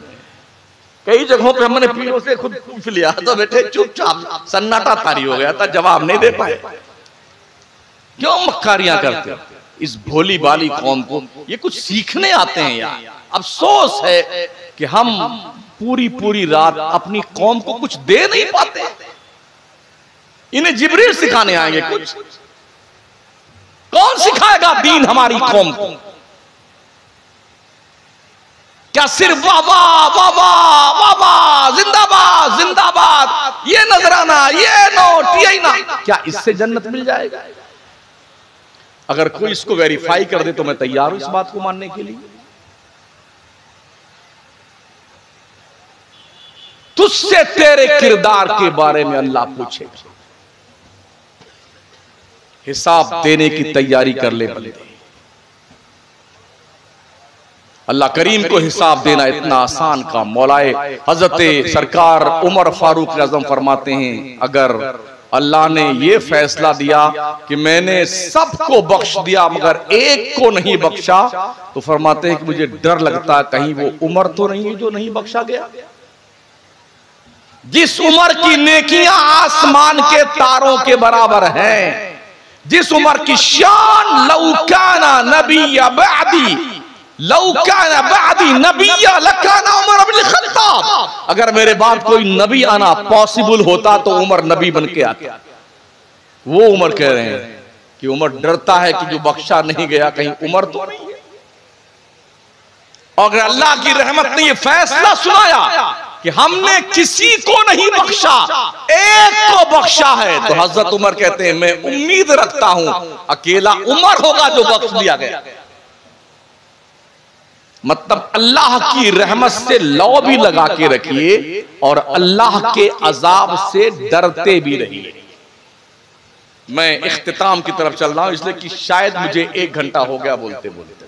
कई जगहों पे हमने पीरों से खुद पूछ लिया तो बेटे चुपचाप सन्नाटा तारी हो गया था, जवाब नहीं दे पाए। क्यों मक्कारियां करते हो इस भोली बाली कौम को? ये कुछ सीखने आते हैं यार। अफसोस है कि हम पूरी पूरी रात अपनी कौम को कुछ दे नहीं पाते, इन्हें जिब्रील सिखाने आएंगे कुछ। कौन सिखाएगा दीन हमारी कौम को? क्या सिर्फ वावा वावा वावा जिंदाबाद जिंदाबाद, ये नजराना, ये नोट, ये ना, क्या इससे जन्नत मिल जाएगा? अगर कोई इसको वेरीफाई कर दे तो मैं तैयार हूं इस बात को मानने के लिए। तुझसे तेरे किरदार के बारे में अल्लाह पूछेगा, हिसाब देने की तैयारी कर ले बंदे। अल्लाह करीम को हिसाब देना इतना आसान काम। मौलाए हजरत सरकार उमर फारूक आजम फरमाते हैं, अगर अल्लाह ने यह फैसला दिया कि मैंने सबको बख्श दिया मगर एक को नहीं बख्शा, तो फरमाते हैं कि मुझे डर लगता कहीं वो उमर तो नहीं है जो नहीं बख्शा गया। जिस उमर की नेकियां आसमान के तारों के बराबर हैं, जिस उमर की शान लौकाना नबिया बादी, लौकाना बादी नबिया लकाना उमर इब्न खत्ताब, अगर मेरे बाद कोई नबी आना पॉसिबल होता तो उमर नबी बन के आता। वो उमर कह रहे हैं कि उमर डरता है कि जो बख्शा नहीं गया कहीं उमर तो नहीं है। और अगर अल्लाह की रहमत ने यह फैसला सुनाया कि हमने किसी को नहीं बख्शा, एक को बख्शा है, तो हजरत उमर कहते हैं मैं उम्मीद रखता हूं अकेला उमर होगा जो बख्श दिया गया। मतलब अल्लाह की रहमत से लौ भी लगा के रखिए और अल्लाह के अजाब से डरते भी रहिए। मैं इख्तिताम की तरफ चल रहा हूं इसलिए कि शायद मुझे 1 घंटा हो गया बोलते बोलते।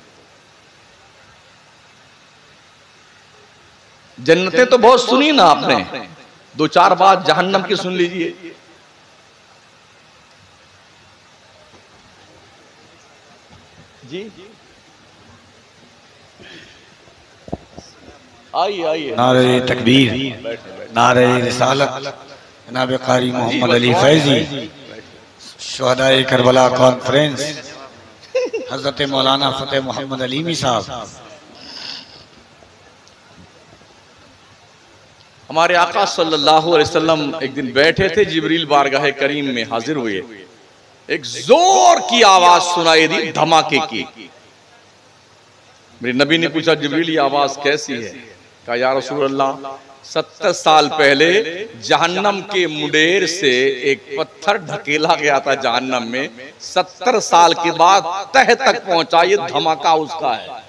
जन्नतें तो बहुत सुनी ना आपने, 2-4 बात जहन्नम की सुन लीजिए। जी आइए आइए। नारे तकबीर, नारे रिसालत, जनाब कारी मोहम्मद अली फैजी, शुहदाए करबला कॉन्फ्रेंस, हजरत मौलाना फतेह मोहम्मद अलीमी साहब। हमारे आका सल्लल्लाहु अलैहि वसल्लम एक दिन बैठे थे, जिब्रील बारगाह करीम में हाजिर हुए। एक जोर की आवाज सुनाई दी, धमाके की। मेरे नबी ने पूछा, जिब्रील ये आवाज कैसी है? कहा, या रसूल अल्लाह, 70 साल पहले जहन्नम के मुंडेर से एक पत्थर ढकेला गया था जहन्नम में, 70 साल के बाद तह तक पहुंचा, ये धमाका उसका है।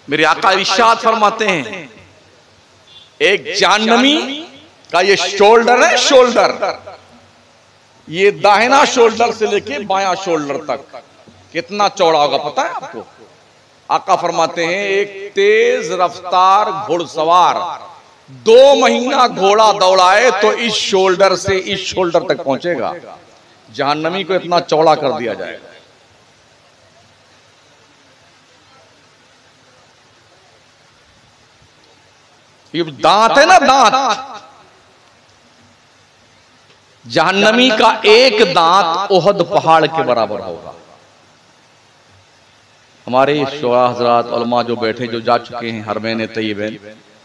मेरे आका इरशाद फरमाते हैं, एक जहन्नमी का ये शोल्डर है, शोल्डर, ये दाहिना शोल्डर से लेके बायां शोल्डर तक कितना चौड़ा होगा पता है आपको? आका फरमाते हैं, एक तेज रफ्तार घुड़सवार 2 महीना घोड़ा दौड़ाए तो इस शोल्डर से इस शोल्डर तक पहुंचेगा। जहन्नमी को इतना चौड़ा कर दिया जाएगा। ये दांत है ना, दांत, जहन्नमी का एक दांत ओहद पहाड़ के बराबर होगा। हमारे शोरा हजरात उलमा जो बैठे, जो जा चुके हैं हरमैन तय्यबैन,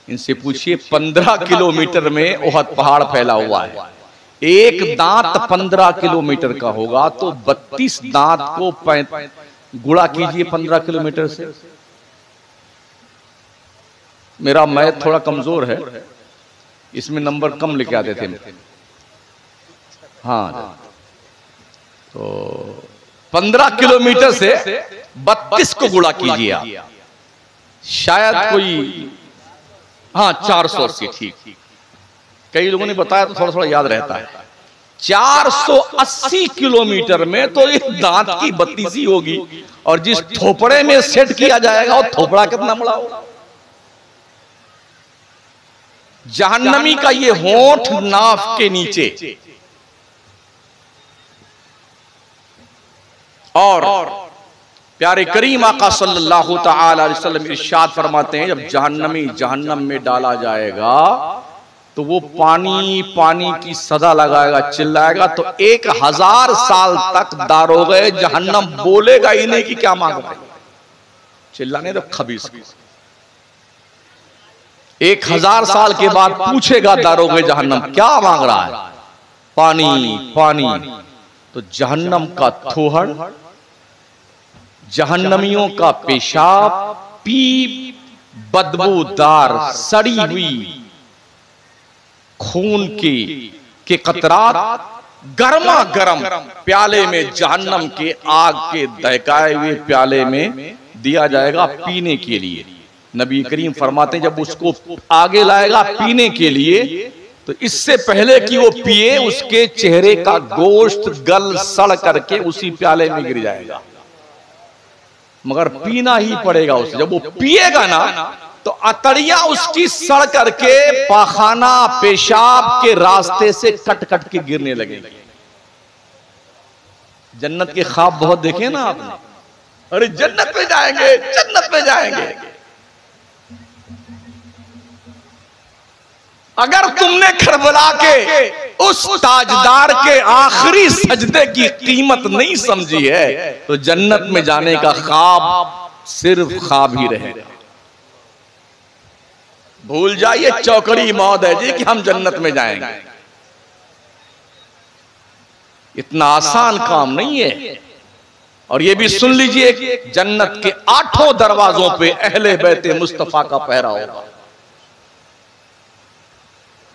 इनसे पूछिए 15 किलोमीटर में ओहद पहाड़ फैला हुआ है। एक दांत 15 किलोमीटर का होगा तो 32 दांत को गुणा कीजिए 15 किलोमीटर से। मेरा मैथ थोड़ा कमजोर है, इसमें नंबर कम लेके आते थे। हाँ, तो 15 किलोमीटर से 32 को गुणा कीजिए आप, शायद कोई, हाँ 480, ठीक। कई लोगों ने बताया तो थोड़ा थोड़ा याद रहता है। 480 किलोमीटर में तो ये दांत की 32 होगी, और जिस थोपड़े में सेट किया जाएगा वो थोपड़ा कितना बड़ा होगा। जहन्नमी का ये होंठ नाफ के नीचे, और प्यारे करीम आका सल्लल्लाहु तआला अलैहि वसल्लम इरशाद फरमाते हैं, जब जहन्नमी जहन्नम में डाला जाएगा तो वो पानी पानी की सदा लगाएगा, चिल्लाएगा, तो 1000 साल तक दारोगे जहन्नम बोलेगा ही नहीं कि क्या मांग रहे। चिल्लाने दो खबीस। 1000 साल के बाद पूछेगा दारोगे जहन्नम क्या मांग रहा है? पानी पानी। तो जहन्नम का थोहड़, जहन्नमियों का पेशाब, पी बदबूदार सड़ी हुई खून के कतरात गर्मा गर्म प्याले में, जहन्नम के आग के दहकाए हुए प्याले में दिया जाएगा पीने के लिए। नबी करीम फरमाते हैं जब उसको आगे लाएगा पीने के लिए, तो इससे पहले कि वो पिए उसके चेहरे का गोश्त गल सड़ करके उसी प्याले में गिर जाएगा, मगर पीना ही पड़ेगा उसे। जब वो पिएगा ना तो अतड़ियां उसकी सड़ करके पाखाना पेशाब के रास्ते से कट कट के गिरने लगेगी। जन्नत के ख्वाब बहुत देखे ना आपने, अरे जन्नत में जाएंगे, जन्नत में जाएंगे। अगर तुमने करबला के उस ताजदार के आखिरी सजदे की कीमत नहीं समझी है तो जन्नत में जाने का ख्वाब सिर्फ ख्वाब ही रहेगा। भूल जाइए चौकड़ी मौत है जी कि हम जन्नत में जाएंगे। इतना आसान काम नहीं है। और ये भी सुन लीजिए, जन्नत के 8 दरवाजों पे अहले बैते मुस्तफा का पहरा होगा।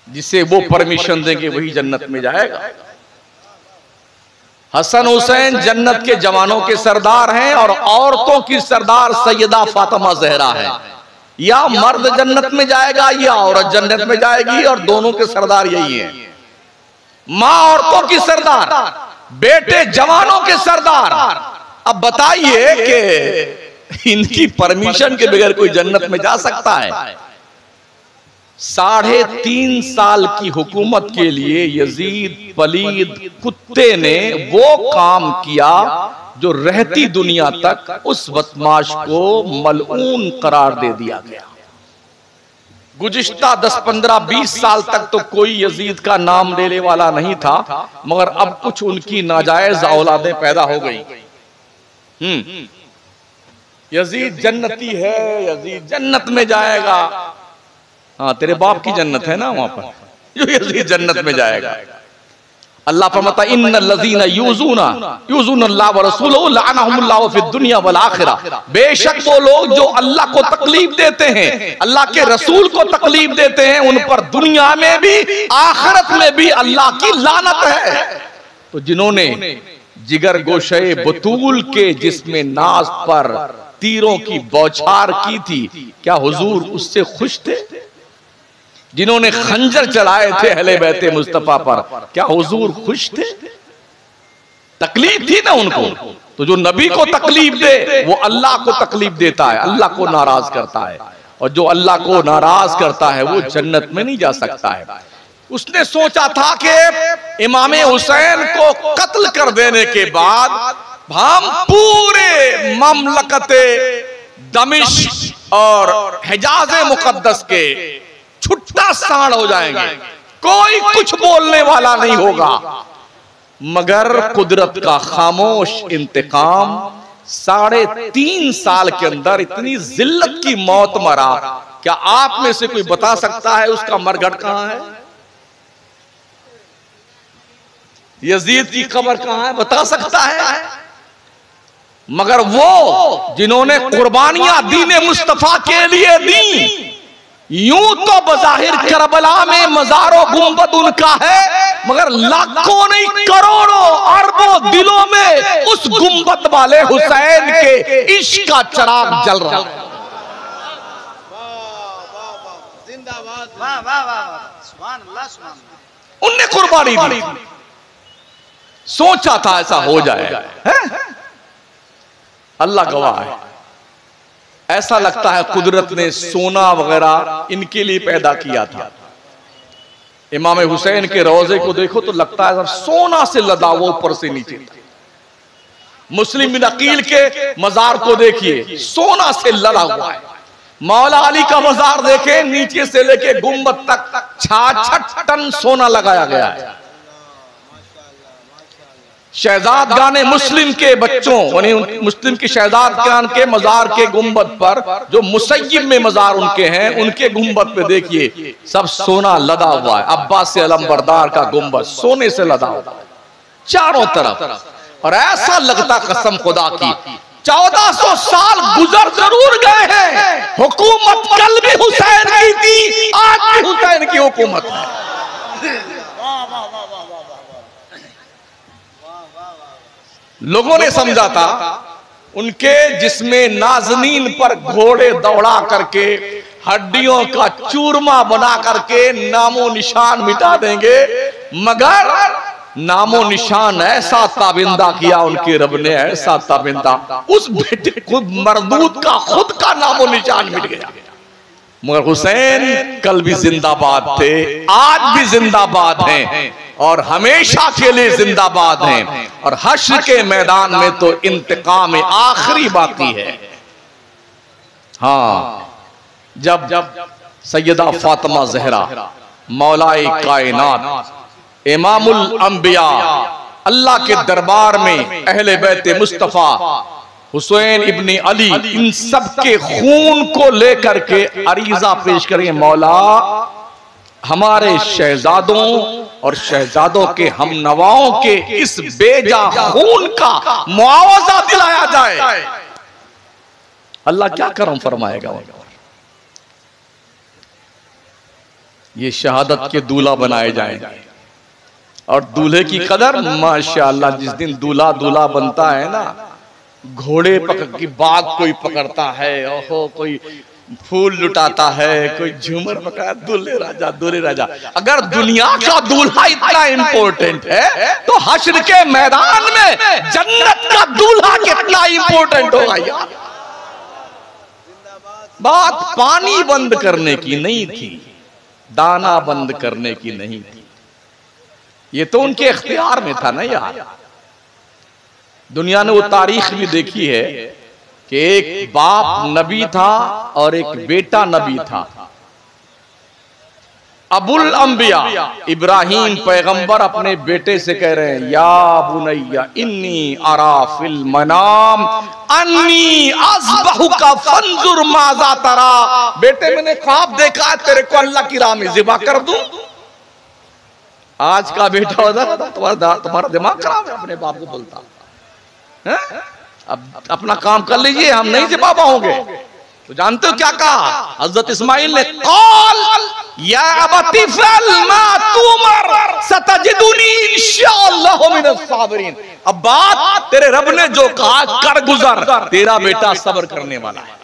जिसे वो परमिशन देंगे वही जन्नत में जाएगा। हसन हुसैन जन्नत के जवानों के सरदार हैं और औरतों की सरदार सैयदा फातिमा जहरा है। या मर्द जन्नत में जाएगा या औरत जन्नत में जाएगी, और दोनों के सरदार यही हैं। मां औरतों की सरदार, बेटे जवानों के सरदार। अब बताइए कि इनकी परमिशन के बगैर कोई जन्नत में जा सकता है? 3.5 साल की हुकूमत के लिए यजीद पलीद कुत्ते ने वो काम किया जो रहती दुनिया तक उस बदमाश को मलऊन करार दे दिया गया। गुज़िश्ता 10, 15, 20 साल तक तो कोई यजीद का नाम लेने वाला नहीं था, मगर अब कुछ उनकी नाजायज औलादें पैदा हो गई। यजीद जन्नती है, यजीद जन्नत में जाएगा। हाँ, तेरे बाप की जन्नत है ना वहां पर, जो यजीद जन्नत में जाएगा। अल्लाह फरमाता इन्नल लज़ीना यूज़ूना अल्लाह व रसूलहु लअनहुमुल्लाहु फिद दुनिया वल आखिरा। बेशक वो लोग जो अल्लाह को तकलीफ देते हैं, अल्लाह के रसूल को तकलीफ देते हैं, उन पर दुनिया में भी आखिरत में भी अल्लाह की लानत है। तो जिन्होंने जिगर गोशे बतूल के जिसमें नाज पर तीरों की बौछार की थी, क्या हुजूर उससे खुश थे? जिन्होंने खंजर चढ़ाए थे अहले बैते मुस्तफा पर, क्या हुजूर खुश थे? तकलीफ थी ना उनको। तो जो नबी को तकलीफ दे वो अल्लाह को तकलीफ देता है, अल्लाह को नाराज करता है। और जो अल्लाह को नाराज करता है वो जन्नत में नहीं जा सकता है। उसने सोचा था कि इमाम हुसैन को कत्ल कर देने के बाद हम पूरे ममलकते दमिश्क और हिजाज मुकद्दस के छुट्टा साड़ हो जाएंगे, कोई कुछ बोलने वाला नहीं होगा। मगर कुदरत का खामोश इंतकाम 3.5 साल के अंदर इतनी जिल्लत की मौत मरा। क्या आप में से कोई बता सकता है उसका मरघट कहां है? यजीद की कब्र कहां है? बता सकता है? मगर वो जिन्होंने कुर्बानियां दीन मुस्तफा के लिए दी, यूं तो बज़ाहिर करबला में मज़ारो गुंबद उनका है, मगर लाखों नहीं करोड़ों अरबों दिलों में उस गुंबद वाले हुसैन के इश्क का चिराग जल रहा है। उनने कुर्बानी दी, सोचा था ऐसा हो जाएगा। अल्लाह गवाह है, ऐसा लगता है कुदरत ने सोना वगैरह इनके लिए पैदा किया था। इमाम हुसैन के रोजे को देखो तो लगता है सोना से लदा वो ऊपर से नीचे। मुस्लिम बिन अकील के मजार को देखिए, सोना से लदा हुआ है। मौला अली का मजार देखे, नीचे से लेके गुंबद तक 66 टन सोना लगाया गया है। शहजादगान मुस्लिम के बच्चों यानी मुस्लिम की शहजादगान के मजार के गुंबद पर जो मुसय्यिब में मजार उनके हैं, उनके गुंबद पे देखिए सब सोना लदा हुआ है। अब्बास अलंबरदार का गुंबद सोने से लदा हुआ है चारों तरफ, और ऐसा लगता कसम खुदा की 1400 साल गुजर जरूर गए हैं, हुकूमत कल भी हुसैन की थी, आज भी हुसैन की हुकूमत है। लोगों ने समझा था उनके जिसमें नाज़नीन पर घोड़े दौड़ा करके हड्डियों का चूरमा बना करके नामो निशान मिटा देंगे, मगर नामो निशान ऐसा ताबिंदा किया उनके रब ने, ऐसा ताबिंदा उस बेटे खुद मरदूद का खुद का नामो निशान मिट गया। मगर हुसैन कल भी जिंदाबाद थे, आज भी जिंदाबाद हैं और हमेशा के लिए जिंदाबाद हैं। और हश्र के मैदान में तो इंतकाम आखिरी बाकी है। हाँ, जब सैयदा फातिमा ज़हरा मौलाए कायनात इमामुल अंबिया अल्लाह के दरबार में अहले बैत मुस्तफा हुसैन इब्ने अली इन सब के खून को लेकर के अरीजा पेश करें, मौला हमारे शहजादों और शहजादों के हमनवाओं के इस बेजा खून का मुआवजा दिलाया जाए। अल्लाह क्या करम फरमाएगा, ये शहादत के दूल्हा बनाए जाएंगे। और दूल्हे की कदर माशाअल्लाह, जिस दिन दूल्हा दूल्हा बनता है ना, घोड़े पकड़ की बाग कोई पकड़ता है, ओहो कोई फूल लुटाता है, कोई झूमर पकड़ा, दूल्हे राजा दूल्हे राजा। अगर दुनिया का दूल्हा इतना इंपॉर्टेंट है तो हश्र के मैदान में जन्नत का दूल्हा कितना इंपॉर्टेंट होगा यार। बात पानी बंद करने की नहीं थी, दाना बंद करने की नहीं थी, ये तो उनके इख्तियार में था ना यार। दुनिया ने वो तारीख भी देखी है कि एक बाप नबी था और एक बेटा नबी था। अबुल अंबिया इब्राहिम पैगंबर अपने बेटे से कह रहे हैं, या बुनैया इन्नी अरा फिल मनाम अन्नी अज़बहुका फंजुर माज़ा तरा। बेटे मैंने ख्वाब देखा है तेरे को अल्लाह की राह में ज़िबा कर दूं। आज का बेटा होता तुम्हारा दिमाग खराब है, अपने बाप को बोलता है? अब अपना काम कर लीजिए, हम नहीं ज़िबा पाओगे। तो जानते हो क्या कहा हजरत इस्माइल ने, कौल या अबती फअल मा तुमर सतजिदुनी इंशाअल्लाह मिनस साबिरीन। अब बात तेरे रब ने जो कहा कर गुजर, तेरा बेटा सब्र करने वाला है।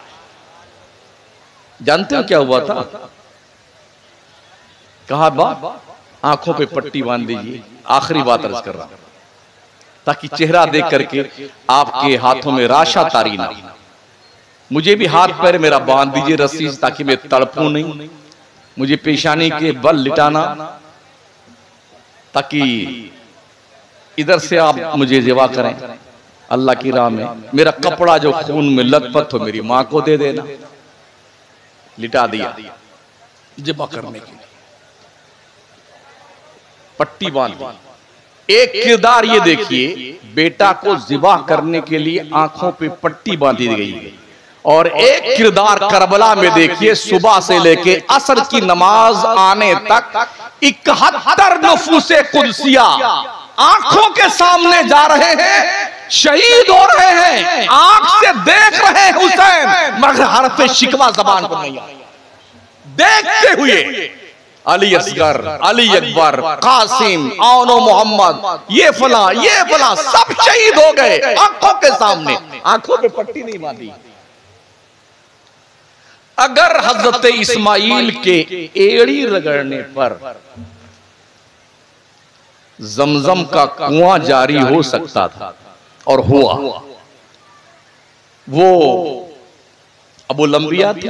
जानते हो क्या हुआ था? कहा बाप आंखों पे पट्टी बांध दीजिए, आखिरी बात अर्ज कर रहा, ताकि चेहरा देख करके आपके हाथों में राशा तारी ना। मुझे भी हाथ पैर मेरा बांध दीजिए रस्सी, ताकि मैं तड़पूं नहीं। मुझे पेशानी के बल लिटाना, ताकि इधर से आप मुझे ज़िबा करें अल्लाह की राह में। मेरा कपड़ा जो खून में लथपथ हो मेरी माँ को दे देना। लिटा दिया ज़िबा करने के लिए, पट्टी बांध दी। एक किरदार ये देखिए, बेटा को ज़िबा करने के लिए आंखों पे पट्टी बांधी गई है। और एक किरदार करबला में देखिए, सुबह से लेके असर की नमाज आने तक 71 नफूसे कुदसिया आंखों के सामने जा रहे हैं, शहीद हो रहे हैं, आंख से देख रहे हैं हुसैन, मगर हरफ शिकवा जबान पर नहीं आया। देखते हुए अली असगर, अली अकबर, कासिम, औनो मोहम्मद, ये फला सब शहीद हो गए आंखों के सामने, आंखों पे पट्टी नहीं बांधी। अगर हजरत इस्माइल के एड़ी रगड़ने पर जमजम का कुआं जारी हो सकता था, और हुआ। वो अबुल अंबिया थे,